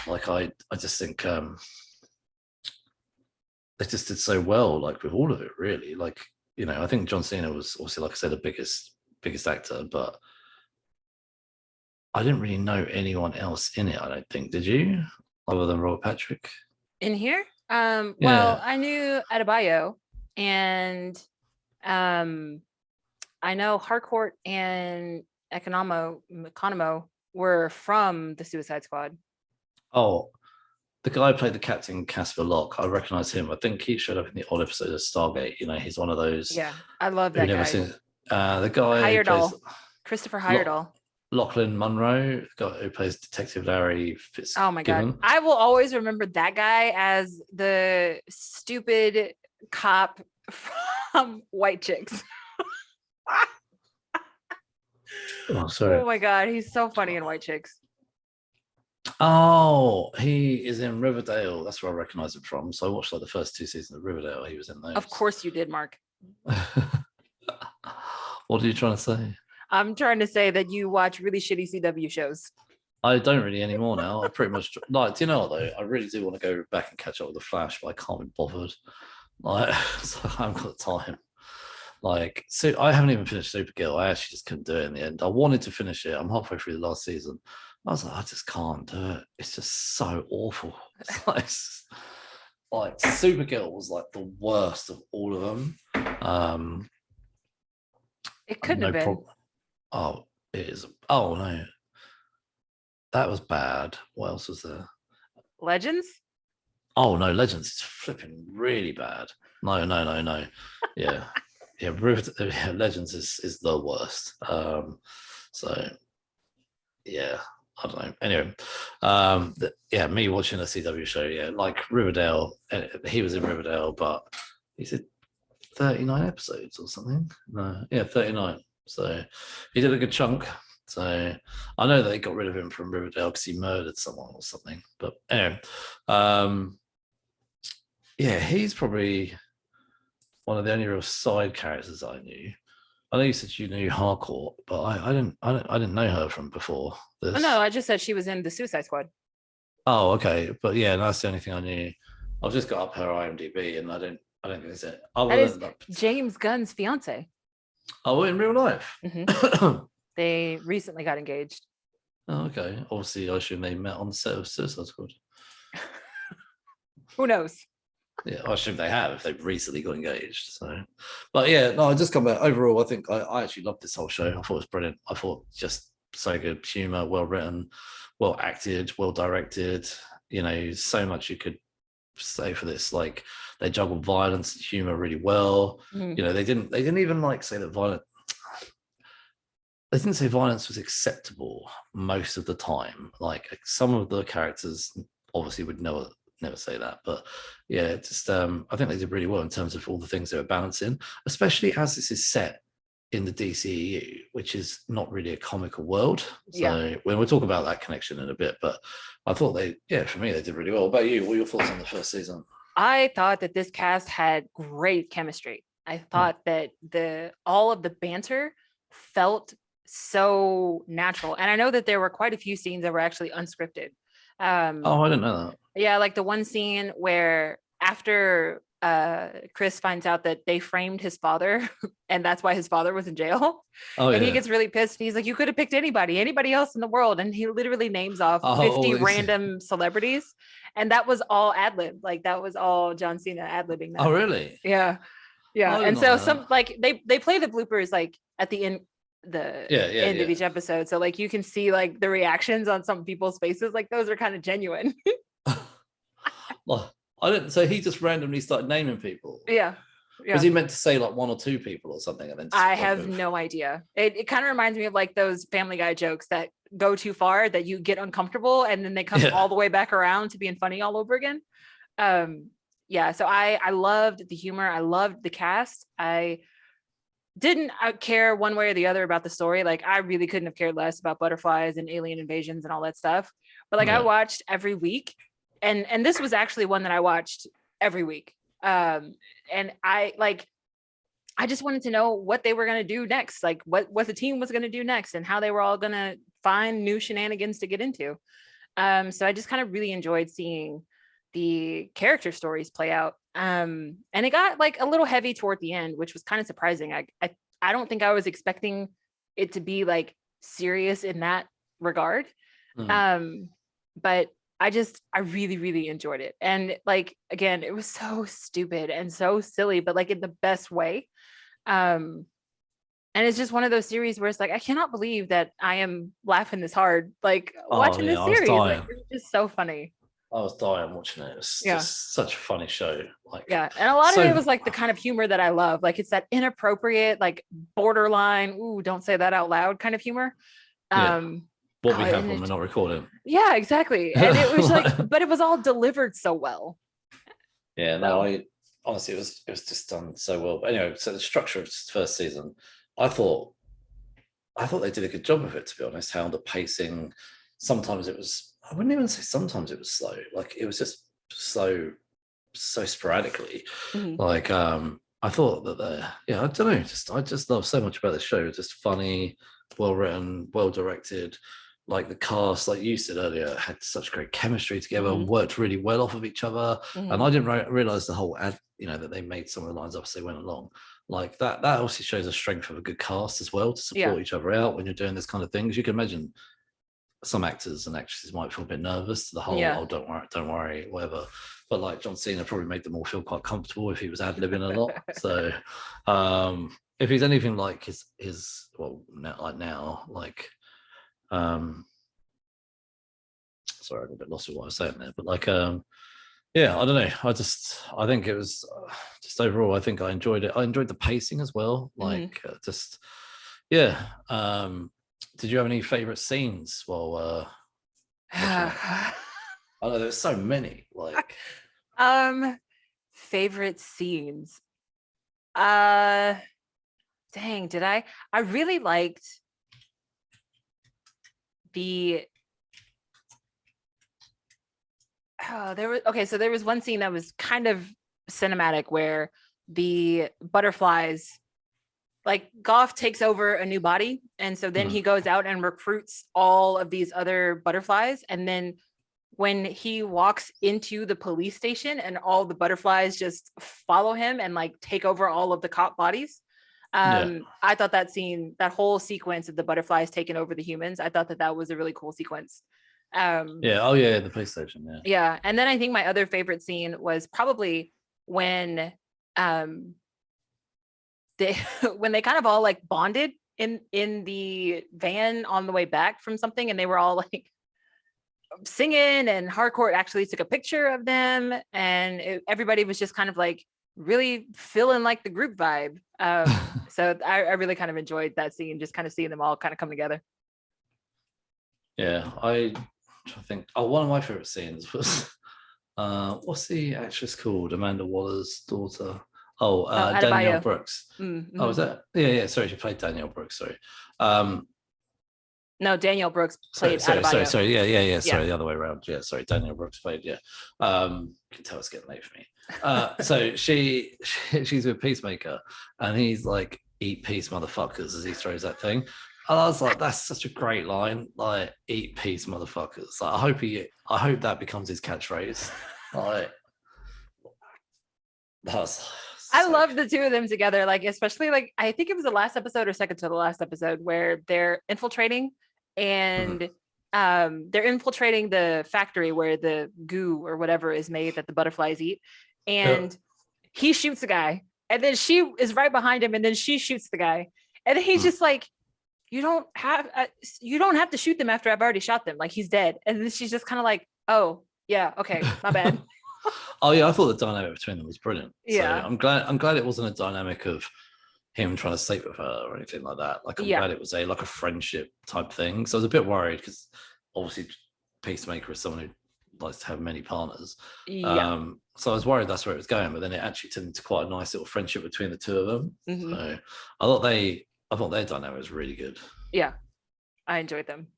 like I just think they just did so well, like with all of it, really. Like, you know, I think John Cena was obviously, like I said, the biggest actor, but I didn't really know anyone else in it, I don't think. Did you? Other than Robert Patrick? In here? Well, I knew Adebayo, and I know Harcourt and Economo were from the Suicide Squad. Oh, the guy who played the captain, Casper Locke, I recognize him. I think he showed up in the odd episode of Stargate. You know, he's one of those. Yeah, I love that guy. The guy Heyerdahl, Christopher Heyerdahl. Lachlan Monroe, the guy who plays Detective Larry Fitzgibbon. Oh my God. I will always remember that guy as the stupid cop from White Chicks. Oh, sorry. Oh my God. He's so funny in White Chicks. Oh, he is in Riverdale. That's where I recognize him from. So I watched like the first 2 seasons of Riverdale. He was in those. Of course you did, Mark. What are you trying to say? I'm trying to say that you watch really shitty CW shows. I don't really anymore now. I pretty much like. Do you know what though? I really do want to go back and catch up with the Flash, but I can't be bothered. Like, so I haven't got the time. Like, so I haven't even finished Supergirl. I actually just couldn't do it in the end. I wanted to finish it. I'm halfway through the last season. I was like, I just can't do it. It's just so awful. It's like Supergirl was like the worst of all of them. It couldn't have been. Oh, it is. Oh no, that was bad. What else was there? Legends? Oh no, Legends is flipping really bad. No. Yeah, Legends is the worst. So yeah, I don't know. Anyway, me watching a CW show, like Riverdale. He was in Riverdale, but he said 39 episodes or something. No, 39. So he did a good chunk. So I know they got rid of him from Riverdale because he murdered someone or something. But anyway, he's probably one of the only real side characters I knew. I know you said you knew Harcourt, but I didn't know her from before this. Oh, no, I just said she was in the Suicide Squad. Oh, okay. But yeah, that's the only thing I knew. I've just got up her IMDb and I don't think it's it. That is James Gunn's fiance. Oh, in real life? Mm-hmm. They recently got engaged. Oh, okay. Obviously, I assume they met on the set of Suicide Squad. Who knows? Yeah, I assume they have if they've recently got engaged. So, but yeah, no, I just come back. Overall, I think I actually loved this whole show. I thought it was brilliant. I thought just so good, humor, well written, well acted, well directed. You know, so much you could say for this. Like, they juggled violence and humor really well. Mm-hmm. You know, they didn't even like say that violence. They didn't say violence was acceptable most of the time. Like, some of the characters obviously would never say that, but yeah, just I think they did really well in terms of all the things they were balancing, especially as this is set in the DCEU, which is not really a comical world. So when we'll talk about that connection in a bit, but I thought for me they did really well. What about you? What are your thoughts on the first season? I thought that this cast had great chemistry. I thought that all of the banter felt so natural. And I know that there were quite a few scenes that were actually unscripted. Oh, I didn't know that. Yeah, like the one scene where after Chris finds out that they framed his father and that's why his father was in jail. Oh, and yeah. he gets really pissed. He's like, you could have picked anybody else in the world. And he literally names off 50 random celebrities. And that was all ad-lib. Like that was all John Cena ad-libbing that. Oh, really? Yeah. Yeah. And so some like they play the bloopers like at the end end of each episode. So like you can see like the reactions on some people's faces. Like those are kind of genuine. Well, I didn't. So he just randomly started naming people. Yeah. Was he meant to say like one or two people or something? And then I have no idea. It kind of reminds me of like those Family Guy jokes that go too far that you get uncomfortable and then they come all the way back around to being funny all over again. So I loved the humor. I loved the cast. I didn't care one way or the other about the story. Like I really couldn't have cared less about butterflies and alien invasions and all that stuff. But like I watched every week. And this was actually one that I watched every week. And I just wanted to know what they were going to do next, like what the team was going to do next and how they were all going to find new shenanigans to get into. So I just kind of really enjoyed seeing the character stories play out. And it got like a little heavy toward the end, which was kind of surprising. I don't think I was expecting it to be like serious in that regard. But I really, really enjoyed it. And like, again, it was so stupid and so silly, but like in the best way. And it's just one of those series where it's like, I cannot believe that I am laughing this hard, like watching this series. Like, it's just so funny. I was dying watching it. It was just such a funny show. Like, and a lot of it was like the kind of humor that I love. Like it's that inappropriate, like borderline, ooh, don't say that out loud kind of humor. What we have when we're not recording. Yeah, exactly. And it was like, but it was all delivered so well. Yeah, no, I honestly, it was just done so well. But anyway, so the structure of this first season, I thought they did a good job of it, to be honest. How the pacing, sometimes it was, I wouldn't even say sometimes it was slow. Like it was just slow, so sporadically. Like, I thought that I don't know, I just love so much about the show. It's just funny, well written, well directed. Like the cast, like you said earlier, had such great chemistry together and worked really well off of each other. And I didn't realize the whole that they made some of the lines up as they went along. Like that obviously shows the strength of a good cast as well, to support each other out when you're doing this kind of things. You can imagine some actors and actresses might feel a bit nervous to the whole, oh, don't worry, whatever. But like John Cena probably made them all feel quite comfortable if he was ad-libbing a lot. So if he's anything like his now, sorry, I'm a bit lost with what I was saying there, but like I don't know, I think it was just overall, I think I enjoyed it. I enjoyed the pacing as well, like did you have any favorite scenes while I know there's so many, like favorite scenes, dang, did I really liked the there was one scene that was kind of cinematic where the butterflies, like Goff takes over a new body, and so then he goes out and recruits all of these other butterflies, and then when he walks into the police station and all the butterflies just follow him and like take over all of the cop bodies. I thought that whole sequence of the butterflies taking over the humans, I thought that was a really cool sequence. The police station. And then I think my other favorite scene was probably when they when they kind of all like bonded in the van on the way back from something, and they were all like singing, and Harcourt actually took a picture of them, and everybody was just kind of like really feeling like the group vibe. So I really kind of enjoyed that scene, just kind of seeing them all kind of come together. I think one of my favorite scenes was what's the actress called, Amanda Waller's daughter? Danielle Brooks. Oh, was that? Sorry, she played Danielle Brooks. Sorry. No, Daniel Brooks played Adebayo. Sorry. Yeah. Sorry, Yeah. the other way around. Yeah, sorry. Daniel Brooks played. Yeah. Can tell it's getting late for me. So she's with Peacemaker, and he's like, "Eat peace, motherfuckers," as he throws that thing. And I was like, "That's such a great line." Like, "Eat peace, motherfuckers." Like, I hope that becomes his catchphrase. Like, I love the two of them together. Like, especially like I think it was the last episode or second to the last episode where they're infiltrating and they're infiltrating the factory where the goo or whatever is made that the butterflies eat. And he shoots a guy, and then she is right behind him, and then she shoots the guy, and then he's just like, you don't have to shoot them after I've already shot them. Like, he's dead. And then she's just kind of like, oh yeah, okay, my bad. Oh yeah, I thought the dynamic between them was brilliant. Yeah. So I'm glad it wasn't a dynamic of him trying to sleep with her or anything like that. Like, I'm glad it was a friendship type thing. So I was a bit worried because obviously Peacemaker is someone who likes to have many partners. Yeah. So I was worried that's where it was going, but then it actually turned into quite a nice little friendship between the two of them. Mm-hmm. So I thought their dynamic was really good. Yeah, I enjoyed them.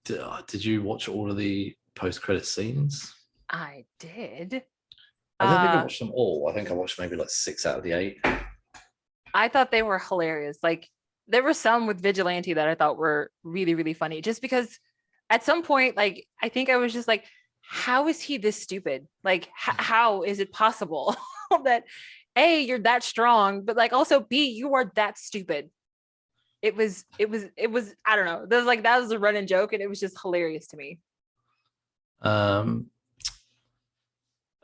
Did you watch all of the post-credit scenes? I did. I don't think I watched them all. I think I watched maybe like 6 out of the 8. I thought they were hilarious. Like, there were some with Vigilante that I thought were really, really funny. Just because at some point, like, I think I was just like, how is he this stupid? Like, how is it possible that A, you're that strong, but like also B, you are that stupid? It was, I don't know. That was a running joke, and it was just hilarious to me.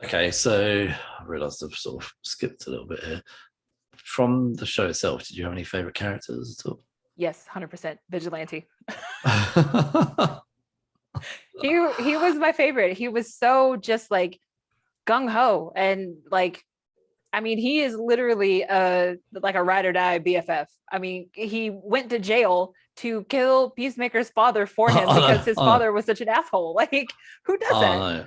Okay, so I realized I've sort of skipped a little bit here. From the show itself, did you have any favorite characters at all? Yes, 100% Vigilante. He was my favorite. He was so just like gung-ho, and like, I mean, he is literally like a ride or die BFF. I mean, he went to jail to kill Peacemaker's father for him because his father was such an asshole. Like, who does that? No.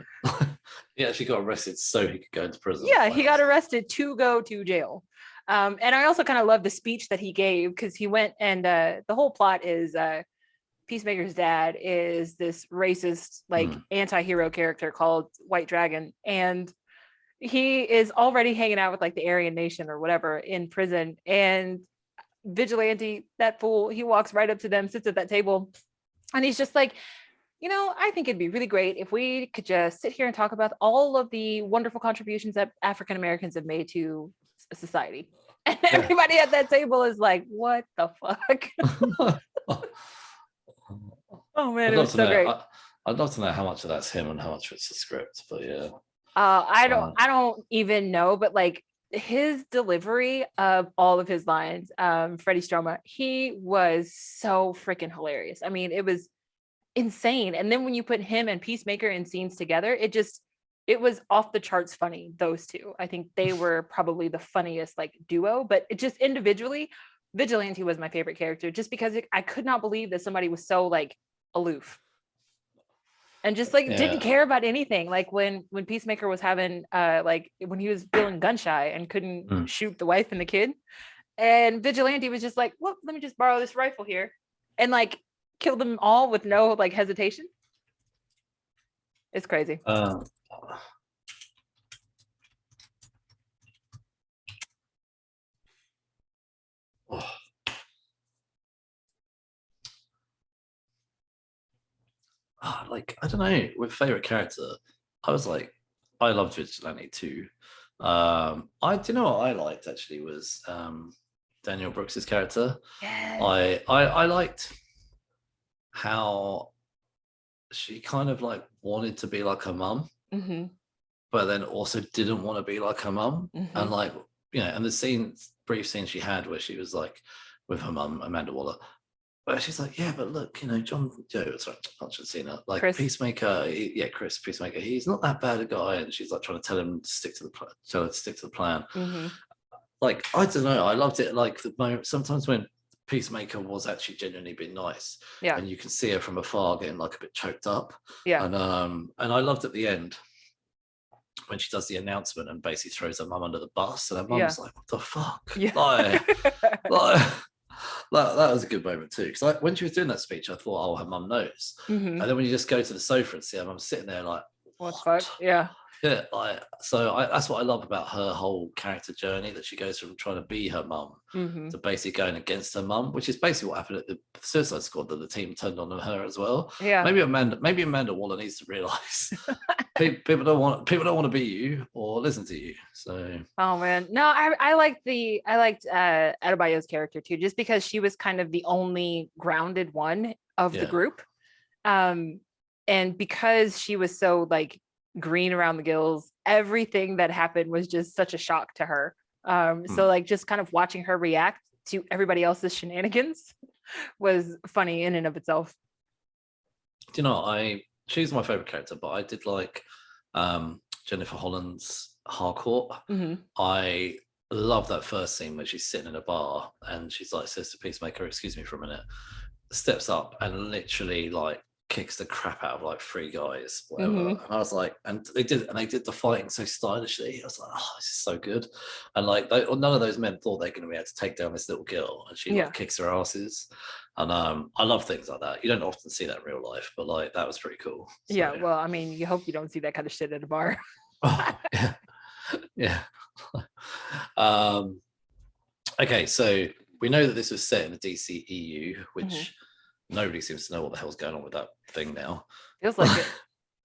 He actually got arrested so he could go into prison. Yeah, he got arrested to go to jail. And I also kind of love the speech that he gave, because he went and the whole plot is Peacemaker's dad is this racist, like anti-hero character called White Dragon. And he is already hanging out with like the Aryan Nation or whatever in prison. And Vigilante, that fool, he walks right up to them, sits at that table, and he's just like, I think it'd be really great if we could just sit here and talk about all of the wonderful contributions that African Americans have made to society. And everybody at that table is like, what the fuck? Oh man, it was so great. I'd love to know how much of that's him and how much of it's a script, but yeah. I don't even know, but like his delivery of all of his lines, Freddie Stroma, he was so freaking hilarious. I mean, it was insane. And then when you put him and Peacemaker in scenes together, it was off the charts funny. Those two, I think they were probably the funniest like duo, but it just individually, Vigilante was my favorite character, just because I could not believe that somebody was so like aloof and just like didn't care about anything. Like when Peacemaker was having like when he was feeling gun shy and couldn't shoot the wife and the kid, and Vigilante was just like, well, let me just borrow this rifle here, and like killed them all with no like hesitation. It's crazy. Like, I don't know, with favorite character, I was like, I loved Vigilante too. Do you know what I liked actually was Daniel Brooks's character. Yeah. I liked how she kind of like wanted to be like her mum, but then also didn't want to be like her mum. And like, and the brief scene she had where she was like with her mum, Amanda Waller, but she's like, yeah, but look, sorry, not Cena, like Chris. Peacemaker, Chris Peacemaker, he's not that bad a guy, and she's like trying to tell him to stick to the plan. Like, I don't know, I loved it. Like the moment sometimes when Peacemaker was actually genuinely being nice, and you can see her from afar getting like a bit choked up, and I loved at the end when she does the announcement and basically throws her mum under the bus, and her mum's like, what the fuck, like that was a good moment too. Because when she was doing that speech, I thought, oh, her mum knows. Mhm. And then when you just go to the sofa and see her mum sitting there like, What the fuck? Yeah. Yeah, that's what I love about her whole character journey, that she goes from trying to be her mum Mhm. to basically going against her mum, which is basically what happened at the Suicide Squad, that the team turned on her as well. Yeah. Maybe Amanda Waller needs to realise people don't want to be you or listen to you. So Oh man, no, I liked Adebayo's character too, just because she was kind of the only grounded one of the Yeah. group, and because she was so like green around the gills, everything that happened was just such a shock to her. So like just kind of watching her react to everybody else's shenanigans was funny in and of itself. do you know, she's my favorite character, but I did like Jennifer Holland's Harcourt. Mhm. I love that first scene where she's sitting in a bar and she's like, says to Peacemaker, excuse me for a minute, steps up and literally like kicks the crap out of like 3 guys, whatever. Mhm. And I was like, and they did the fighting so stylishly. I was like, oh, this is so good. And like none of those men thought they're going to be able to take down this little girl, and she Yeah. like kicks their asses. And I love things like that. You don't often see that in real life, but like that was pretty cool. Yeah, So, well, I mean, you hope you don't see that kind of shit at a bar. oh, yeah. Yeah. Okay, so we know that this was set in the DCEU, which nobody seems to know what the hell's going on with that thing now. Feels like it.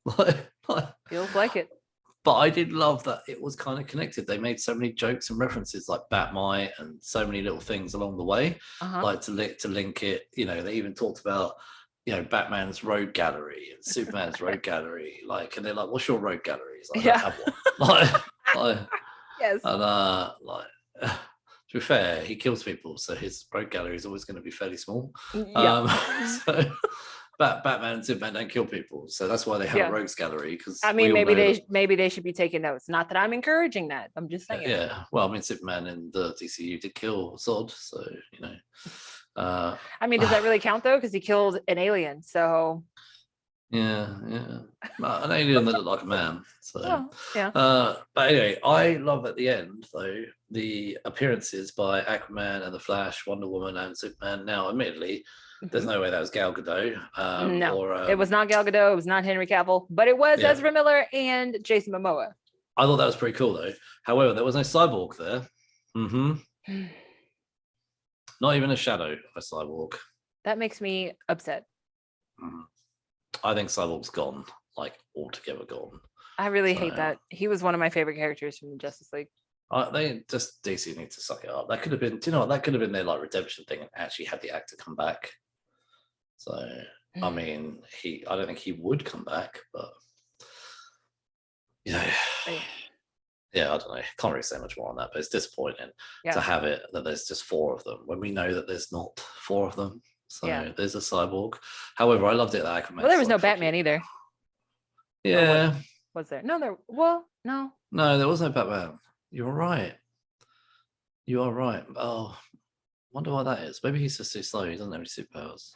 Like, Feels like it. but I did love that it was kind of connected. They made so many jokes and references like Batmite and so many little things along the way, like to link it. You know, they even talked about, you know, Batman's road gallery and Superman's road gallery. Like, and they're like, "What's your road gallery?" He's like, "I don't have one." like, Yes. And to be fair, he kills people, so his road gallery is always going to be fairly small. Yeah. So Batman and Superman don't kill people, so that's why they have a rogues gallery. Because I mean, maybe they should be taking notes. Not that I'm encouraging that. I'm just saying. Yeah. Well, I mean, Superman in the DCU did kill Zod, so you know. I mean, does that really count though? Because he killed an alien. So. Yeah. An alien that looked like a man. So yeah. But anyway, I love at the end though the appearances by Aquaman and the Flash, Wonder Woman, and Superman. Now, admittedly, there's no way that was Gal Gadot. No, it was not Gal Gadot. It was not Henry Cavill, but it was Ezra Miller and Jason Momoa. I thought that was pretty cool though. However, there was no cyborg there. Not even a shadow of a cyborg. That makes me upset. I think Cyborg's gone, like altogether gone. I really hate that. He was one of my favorite characters from Justice League. They just DC need to suck it up. That could have been, do you know what? That could have been their like redemption thing and actually had the actor come back. So I mean, I don't think he would come back, but you know, yeah, I don't know. Can't really say much more on that, but it's disappointing to have it that there's just 4 of them when we know that there's not 4 of them. So there's a cyborg. However, I loved it that Aquaman. Well, there was no Batman either. Yeah. Was there? No, no. No, there was no Batman. You're right. You are right. Oh, wonder why that is. Maybe he's just too slow. He doesn't have any superpowers.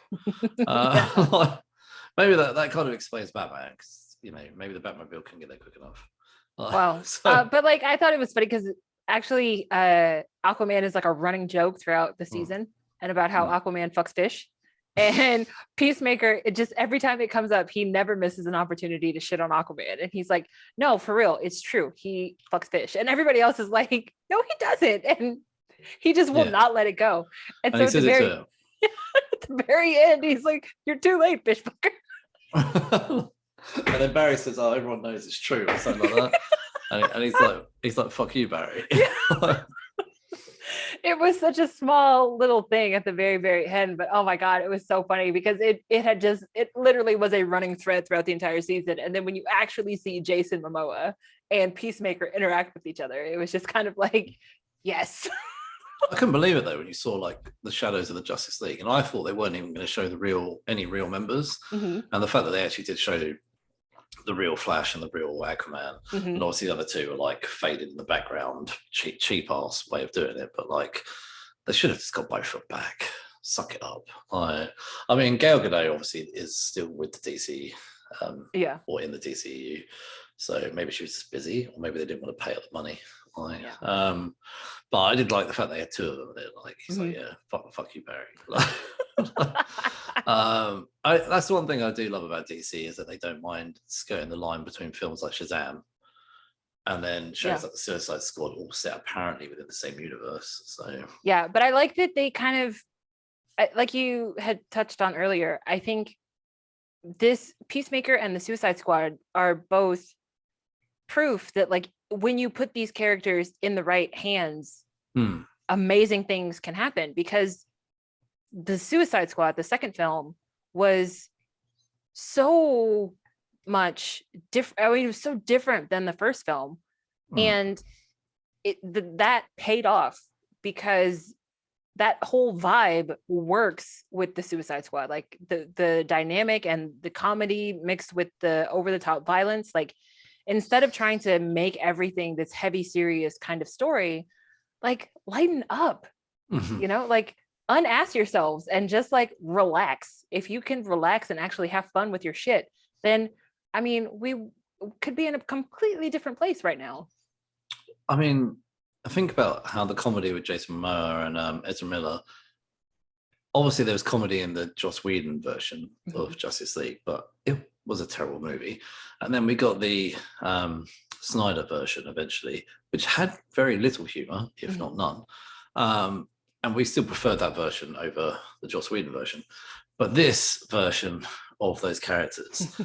Maybe that kind of explains Batman, because you know, maybe the Batmobile couldn't get there quick enough. Wow. But like, I thought it was funny because actually, Aquaman is like a running joke throughout the season, and about how Aquaman fucks fish. And Peacemaker, it just every time it comes up, he never misses an opportunity to shit on Aquaman. And he's like, no, for real, it's true. He fucks fish. And everybody else is like, no, he doesn't. And he just will not let it go. And so at the very end, he's like, you're too late, fish fucker. And then Barry says, oh, everyone knows it's true, or something like that. And he's like, fuck you, Barry. It was such a small little thing at the very, very end, but oh my God, it was so funny because it literally was a running thread throughout the entire season. And then when you actually see Jason Momoa and Peacemaker interact with each other, it was just kind of like, yes. I couldn't believe it though when you saw like the shadows of the Justice League, and I thought they weren't even going to show any real members. And the fact that they actually did show the real Flash and the real Aquaman, and obviously the other 2 are like faded in the background, cheap ass way of doing it, but like they should have just got both of them back. Suck it up. I mean, Gal Gadot obviously is still with the DC, or in the DCU, so maybe she was just busy, or maybe they didn't want to pay her the money, Like, Yeah. but I did like the fact they had two of them. They're like, he's like, yeah, fuck you, Barry. That's the one thing I do love about DC is that they don't mind skirting the line between films like Shazam and then shows like the Suicide Squad all set apparently within the same universe. So yeah, but I like that they kind of, like you had touched on earlier, I think this Peacemaker and the Suicide Squad are both proof that like when you put these characters in the right hands, amazing things can happen, because the Suicide Squad, the second film, was so much different. I mean, it was so different than the first film, and that paid off because that whole vibe works with the Suicide Squad. Like the dynamic and the comedy mixed with the over-the-top violence. Like instead of trying to make everything this heavy, serious kind of story, like lighten up, you know, like unask yourselves and just like relax. If you can relax and actually have fun with your shit, then I mean, we could be in a completely different place right now. I mean, I think about how the comedy with Jason Momoa and Ezra Miller, obviously there was comedy in the Joss Whedon version of Justice League, but it was a terrible movie. And then we got the Snyder version eventually, which had very little humor, if not none. And we still preferred that version over the Joss Whedon version. But this version of those characters,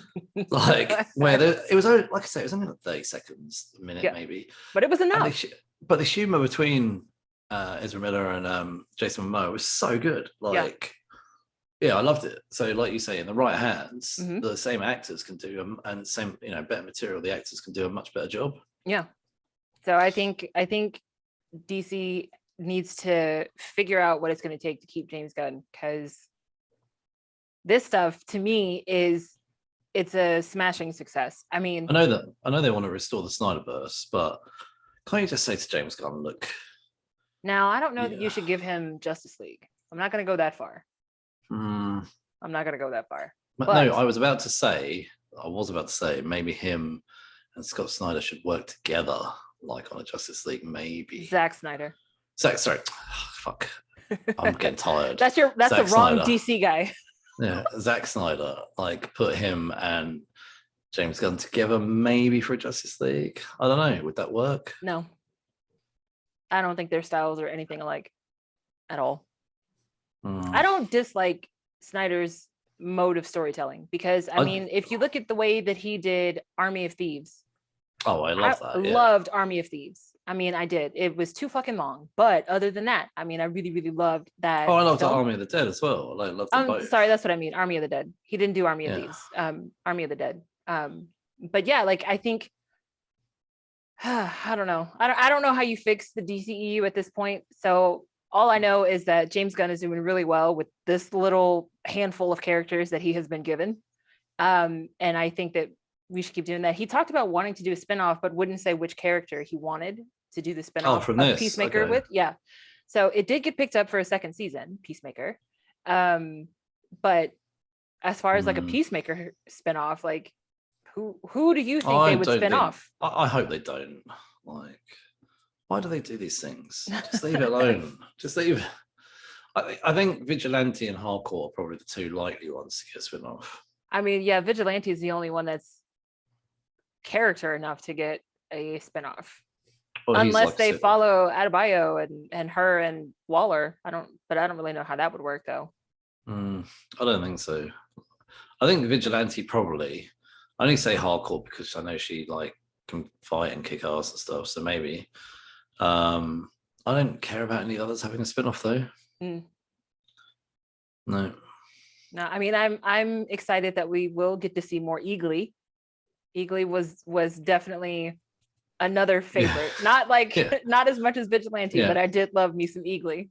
like where it was only, like I say, it was only like 30 seconds, a minute maybe. But it was enough. But the humor between Ezra Miller and Jason Momoa was so good. Like, yeah, I loved it. So, like you say, in the right hands, the same actors can do and same, you know, better material, the actors can do a much better job. Yeah. So I think DC needs to figure out what it's going to take to keep James Gunn, because this stuff to me it's a smashing success. I mean, I know they want to restore the Snyderverse, but can't you just say to James Gunn, look? Now, I don't know that you should give him Justice League. I'm not going to go that far. I'm not going to go that far. But no, I was about to say maybe him and Scott Snyder should work together, like on a Justice League, maybe. Zack Snyder. Sorry. Fuck. I'm getting tired. That's the wrong Snyder. DC guy. Yeah, Zack Snyder, like put him and James Gunn together, maybe for a Justice League. I don't know. Would that work? No. I don't think their styles are anything alike at all. I don't dislike Snyder's mode of storytelling because, I mean, if you look at the way that he did Army of Thieves. Oh, I love that. I loved Army of Thieves. I mean, I did. It was too fucking long. But other than that, I mean, I really, really loved that. Oh, I loved Army of the Dead as well. I loved them both. Sorry, that's what I mean. Army of the Dead. He didn't do Army of Thieves. Army of the Dead. But yeah, like I think I don't know. I don't know how you fix the DCEU at this point. So all I know is that James Gunn is doing really well with this little handful of characters that he has been given. And I think that we should keep doing that. He talked about wanting to do a spinoff, but wouldn't say which character he wanted to do the spinoff of Peacemaker with. Yeah. So it did get picked up for a second season, Peacemaker. But as far as like a Peacemaker spinoff, like who do you think they would spin off? I hope they don't. Like, why do they do these things? Just leave it alone. Just leave. I think Vigilante and Hardcore are probably the two likely ones to get spin off. I mean, yeah, Vigilante is the only one that's character enough to get a spinoff. Well, unless like they follow Adebayo and her and Waller. I don't really know how that would work though. I don't think so. I think Vigilante probably. I only say Hardcore because I know she like can fight and kick ass and stuff. So maybe. I don't care about any others having a spin-off though. No. I mean, I'm excited that we will get to see more Eagly. Eagly was definitely another favorite. Not like not as much as Vigilante, but I did love me some Eagly.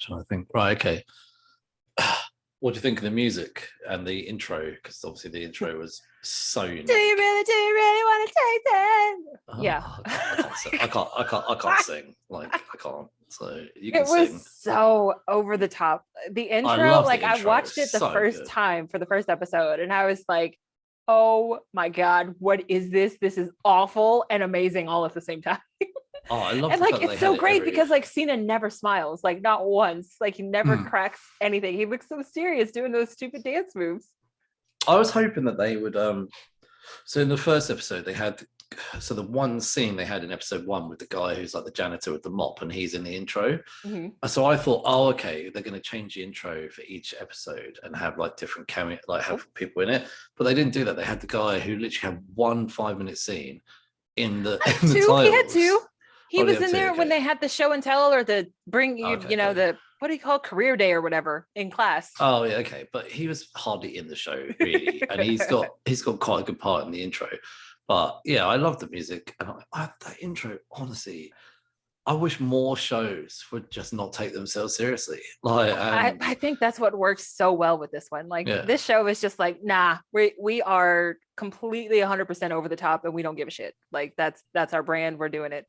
Trying to think. Right, okay. What do you think of the music and the intro? Because obviously the intro was so unique. Do you really want to take that? I I can't sing. Like I can't. So you It can was sing. so over the top. The intro, love the like I intro. watched it the So first good. time for the first episode, and I was like, "Oh my god, what is this? This is awful and amazing all at the same time." Oh, I love And the like fact that it's they so had it great every. because like Cena never smiles, like not once. Like he never cracks anything. He looks so serious doing those stupid dance moves. I was hoping that they would. So in the first episode, they had. So the one scene they had in episode 1 with the guy who's like the janitor with the mop, and he's in the intro. So I thought, oh, okay, they're going to change the intro for each episode and have like different cameo, like have people in it. But they didn't do that. They had the guy who literally had 1 5-minute scene in the titles. He had 2. He Oh, they was had in 2, there when okay. they had the show and tell or the bring you, Okay, you know, okay. the what do you call it, career day or whatever in class. Oh yeah, okay, but he was hardly in the show really, and he's got quite a good part in the intro. But yeah, I love the music, and that intro. Honestly, I wish more shows would just not take themselves seriously. Like, I think that's what works so well with this one. Like this show is just like, nah, we are completely 100% over the top, and we don't give a shit. Like that's our brand. We're doing it.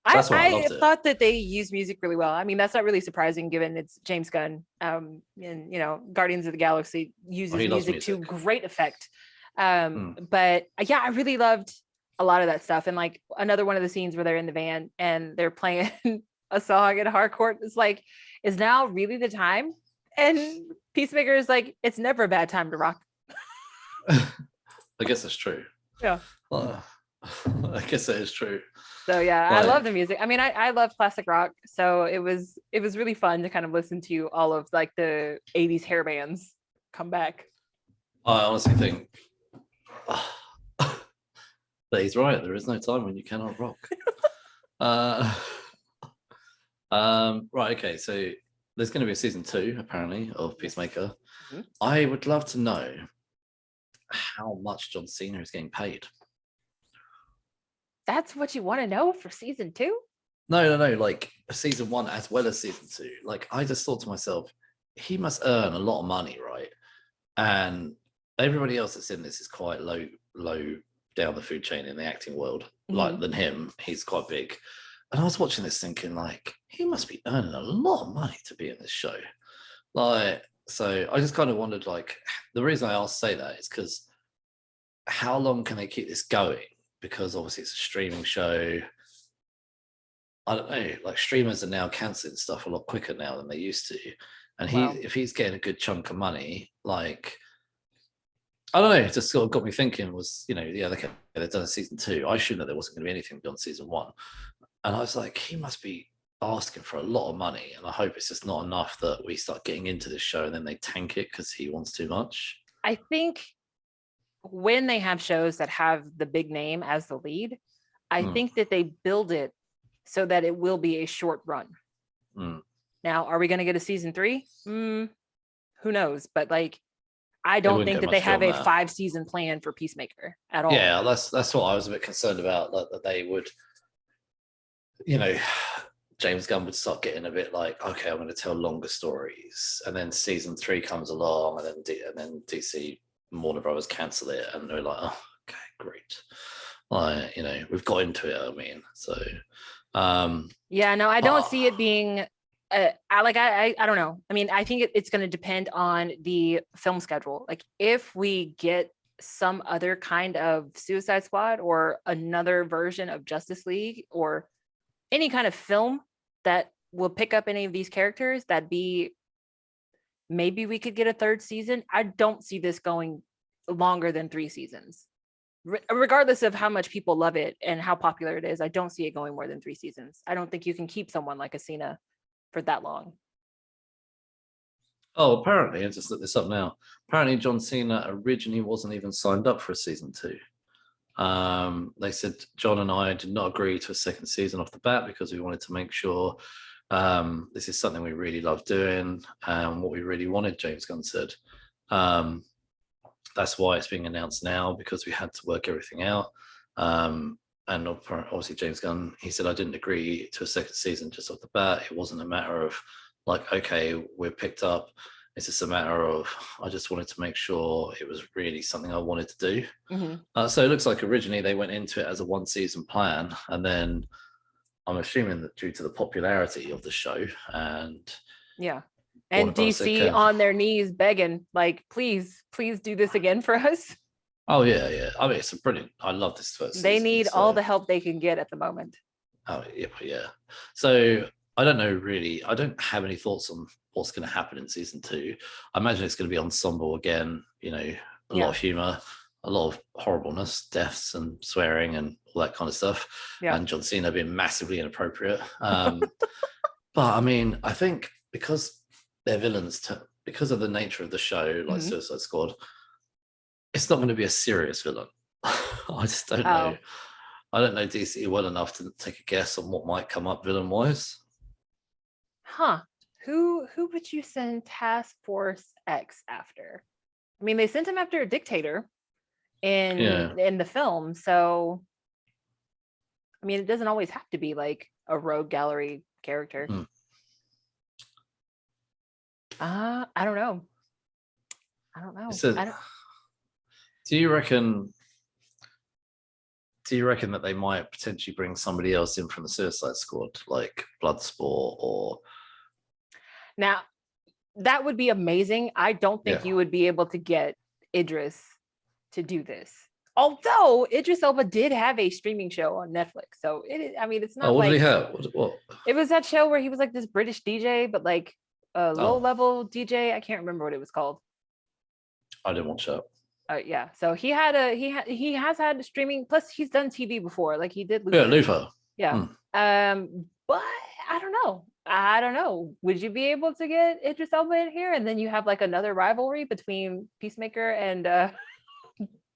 That's why I I loved it. thought that they used music really well. I mean, that's not really surprising given it's James Gunn. And you know, Guardians of the Galaxy uses music to great effect. But yeah, I really loved a lot of that stuff. And like another one of the scenes where they're in the van and they're playing a song at Harcourt is like, is now really the time? And Peacemaker is like, it's never a bad time to rock. I guess that's true. Yeah. I guess that is true. So yeah, I love the music. I mean, I love classic rock, so it was really fun to kind of listen to all of like the 80s hair bands come back. I honestly think that he's right. There is no time when you cannot rock. Right, okay, so there's going to be a season 2 apparently of Peacemaker. I would love to know how much John Cena is getting paid. That's what you want to know for season 2? No, like season 1 as well as season 2. Like I just thought to myself, he must earn a lot of money, right? And everybody else that's in this is quite low down the food chain in the acting world, like than him. He's quite big. And I was watching this thinking, like, he must be earning a lot of money to be in this show. Like, so I just kind of wondered, like, the reason I say that is because how long can they keep this going? Because obviously it's a streaming show. I don't know, like streamers are now canceling stuff a lot quicker now than they used to. And if he's getting a good chunk of money, like, I don't know, it just sort of got me thinking was, you know, yeah, they've done a season 2. I assumed that there wasn't going to be anything beyond season 1. And I was like, he must be asking for a lot of money. And I hope it's just not enough that we start getting into this show and then they tank it because he wants too much. I think when they have shows that have the big name as the lead, I think that they build it so that it will be a short run. Now, are we going to get a season 3? Who knows? But like, I don't think that they have a 5-season plan for Peacemaker at all. Yeah, that's what I was a bit concerned about, that they would, you know, James Gunn would start getting a bit like, okay, I'm going to tell longer stories, and then season 3 comes along, and then DC Warner Brothers cancel it, and they're like, oh, okay, great. Like, you know, we've got into it. I mean, so yeah, no, I don't see it being. I don't know. I mean, I think it's going to depend on the film schedule. Like, if we get some other kind of Suicide Squad or another version of Justice League or any kind of film that will pick up any of these characters, maybe we could get a 3rd season. I don't see this going longer than 3 seasons. Regardless of how much people love it and how popular it is, I don't see it going more than 3 seasons. I don't think you can keep someone like a Cena for that long. Oh, apparently, I just looked this up now. Apparently, John Cena originally wasn't even signed up for a season 2. They said John and I did not agree to a 2nd season off the bat because we wanted to make sure this is something we really love doing and what we really wanted, James Gunn said. That's why it's being announced now, because we had to work everything out. And obviously James Gunn, he said, I didn't agree to a 2nd season just off the bat. It wasn't a matter of like, okay, we're picked up It's just a matter of I just wanted to make sure it was really something I wanted to do. So it looks like originally they went into it as a 1-season plan, and then I'm assuming that due to the popularity of the show and and DC on their knees begging, like, please do this again for us. Oh yeah. I mean, it's a brilliant. I love this first. They season, need all the help they can get at the moment. Oh yeah. So I don't know really. I don't have any thoughts on what's going to happen in season 2. I imagine it's going to be ensemble again. You know, a lot of humor, a lot of horribleness, deaths, and swearing, and all that kind of stuff. And John Cena being massively inappropriate. But I mean, I think because they're villains, because of the nature of the show, like Suicide Squad, it's not going to be a serious villain. I just don't know. I don't know DC well enough to take a guess on what might come up villain wise. Who would you send Task Force X after? I mean, they sent him after a dictator in the film, so I mean, it doesn't always have to be like a rogue gallery character. I don't know. Do you reckon that they might potentially bring somebody else in from the Suicide Squad, like Bloodsport or? Now, that would be amazing. I don't think you would be able to get Idris to do this. Although Idris Elba did have a streaming show on Netflix, so it's not. What did he have? What? It was that show where he was like this British DJ, but like a low-level DJ. I can't remember what it was called. I didn't watch that. So he has had streaming. Plus, he's done TV before. Like he did. Luther. Yeah. But I don't know. Would you be able to get Idris Elba in here, and then you have like another rivalry between Peacemaker and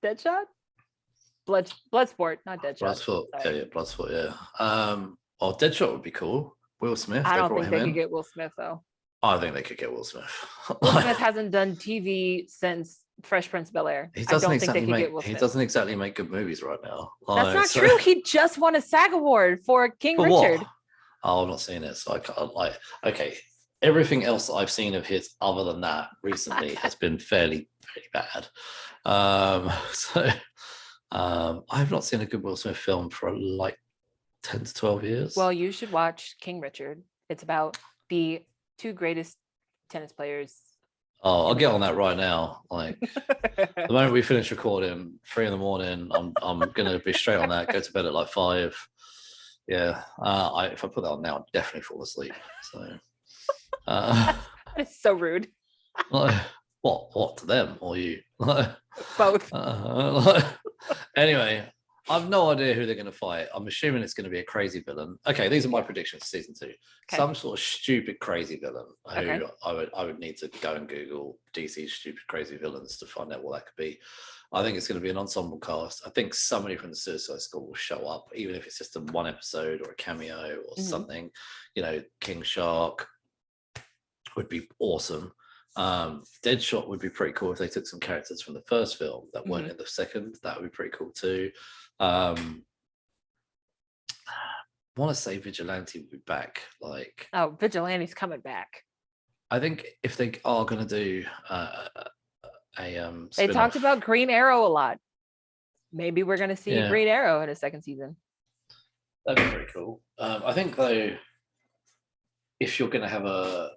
Deadshot? Bloodsport, not Deadshot. Bloodsport. Yeah. Deadshot would be cool. Will Smith. I don't think they could get Will Smith though. I think they could get Will Smith. Will Smith hasn't done TV since Fresh Prince of Bel-Air. He doesn't exactly make good movies right now. That's not true. He just won a SAG award for King Richard. What? I'm not seeing it, so I can't okay. Everything else that I've seen of his other than that recently has been fairly bad. I've not seen a good Will Smith film for like 10 to 12 years. Well, you should watch King Richard. It's about the 2 greatest tennis players. I'll get on that right now. Like the moment we finish recording, 3 a.m, I'm gonna be straight on that. Go to bed at like 5. Yeah. If I put that on now, I'd definitely fall asleep. So it's so rude. Like, what to them or you? Both. Anyway, I've no idea who they're going to fight. I'm assuming it's going to be a crazy villain. Okay, these are my predictions for season 2. Okay. Some sort of stupid crazy villain who I would need to go and Google DC stupid crazy villains to find out what that could be. I think it's going to be an ensemble cast. I think somebody from the Suicide Squad will show up, even if it's just in one episode or a cameo or something. You know, King Shark would be awesome. Deadshot would be pretty cool if they took some characters from the first film that weren't in the second. That would be pretty cool too. I want to say Vigilante would be back. Like, Vigilante's coming back. I think if they are going to do they talked about Green Arrow a lot. Maybe we're going to see Green Arrow in a second season. That'd be pretty cool. I think though, if you're going to have a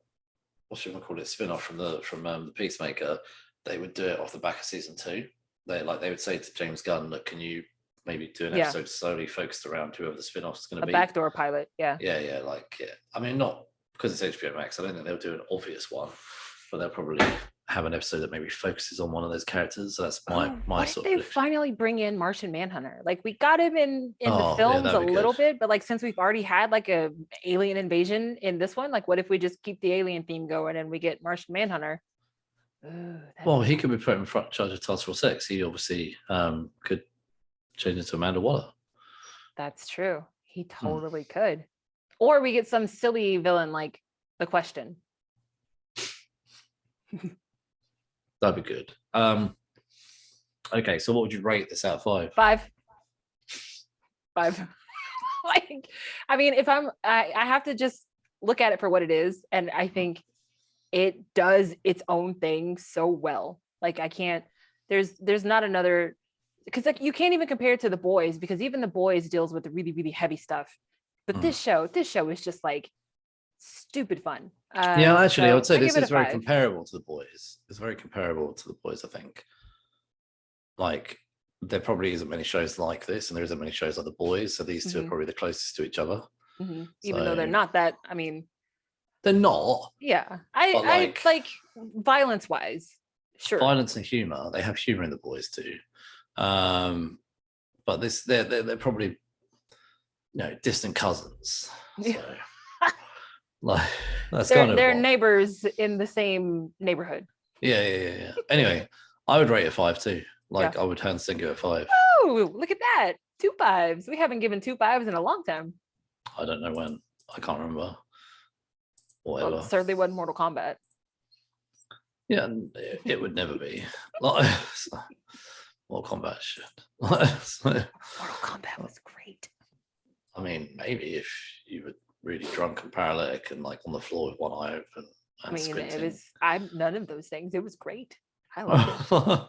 spin-off from the Peacemaker, they would do it off the back of season 2. They would say to James Gunn, look, can you maybe do an episode solely focused around whoever the spin-off is going to be? A backdoor pilot, yeah. I mean, not because it's HBO Max. I don't think they'll do an obvious one, but they'll probably have an episode that maybe focuses on one of those characters. So that's my sort of. They finally bring in Martian Manhunter. Like we got him in the films a little bit, but like since we've already had like a alien invasion in this one, like what if we just keep the alien theme going and we get Martian Manhunter? Well, he could be put in charge of Task Force X. He obviously could change into Amanda Waller. That's true. He totally could. Or we get some silly villain like The Question. That'd be good. Okay, so what would you rate this out of 5? 5. Like, I mean, if I have to just look at it for what it is, and I think it does its own thing so well. Like I can't. There's not another, because like you can't even compare it to The Boys, because even The Boys deals with the really really heavy stuff, but this show is just like stupid fun. Yeah, actually, I would say I this give it is a very 5. comparable to The Boys. It's very comparable to The Boys, I think. Like, there probably isn't many shows like this, and there isn't many shows like The Boys, so these two are probably the closest to each other. Even though they're not that, I mean, they're not. yeah. But, I like violence wise, sure. Violence and humor. They have humor in The Boys too. But this, they're probably, distant cousins. So, like, that's they're what, neighbors in the same neighborhood. Yeah. Anyway, I would rate it 5 too. Like, I would hands down give it 5. Oh, look at that. 2 5s. We haven't given 2 5s in a long time. I don't know when. I can't remember. Whatever. Well, it certainly wasn't Mortal Kombat. Yeah, it would never be. Like, Mortal Kombat shit. Mortal Kombat was great. I mean, maybe if you were really drunk and paralytic and like on the floor with one eye open. I mean, squinting. it was. I'm none of those things. It was great. I loved it.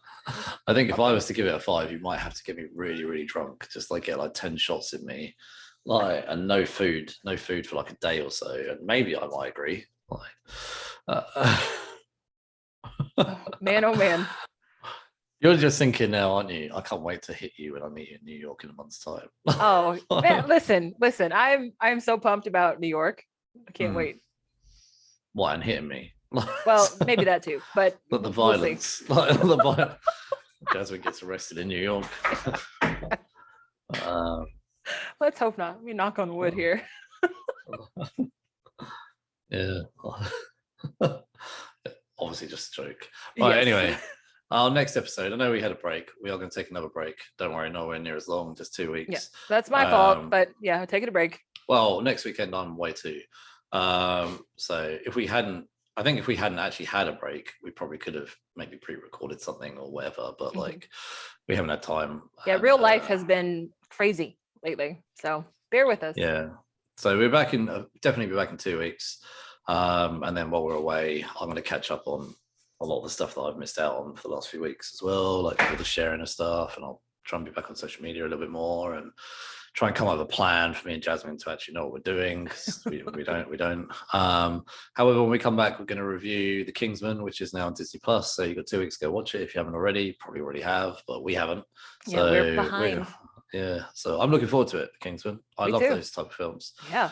I think if I was to give it a 5, you might have to get me really, really drunk. Just like get like 10 shots in me, like, and no food for like a day or so, and maybe I might agree. Like, man, oh man. You're just thinking now, aren't you? I can't wait to hit you when I meet you in New York in a month's time. Oh man, listen. I'm so pumped about New York. I can't wait. What, and hitting me? Well, maybe that too, but the violence. Jasmin gets arrested in New York. Let's hope not. We knock on wood here. Yeah. Obviously just a joke. Right, yes. Anyway, our next episode, I know we had a break. We are going to take another break. Don't worry, nowhere near as long, just 2 weeks. Yeah, that's my fault, but yeah, taking a break. Well, next weekend I'm away too. So if we hadn't actually had a break, we probably could have maybe pre-recorded something or whatever, but like we haven't had time. Yeah, and, real life has been crazy lately, so bear with us. Yeah, so we're back in, definitely be back in 2 weeks, and then while we're away, I'm going to catch up on a lot of the stuff that I've missed out on for the last few weeks as well, like all the sharing of stuff, and I'll try and be back on social media a little bit more and try and come up with a plan for me and Jasmin to actually know what we're doing, because we don't. However, when we come back, we're going to review The Kingsman, which is now on Disney Plus. So you've got 2 weeks to go watch it if you haven't already. Probably already have, but we haven't. Yeah, so we're behind. So I'm looking forward to it, The Kingsman. I love those type of films. Yeah.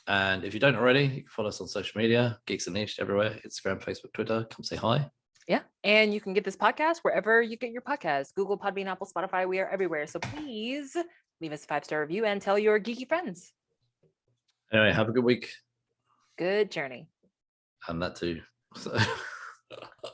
And if you don't already, you can follow us on social media, Geeks and Niche everywhere, Instagram, Facebook, Twitter. Come say hi. Yeah, and you can get this podcast wherever you get your podcasts. Google, Podbean, Apple, Spotify. We are everywhere. So please leave us a 5-star review and tell your geeky friends. Anyway, have a good week. Good journey. And that too. So.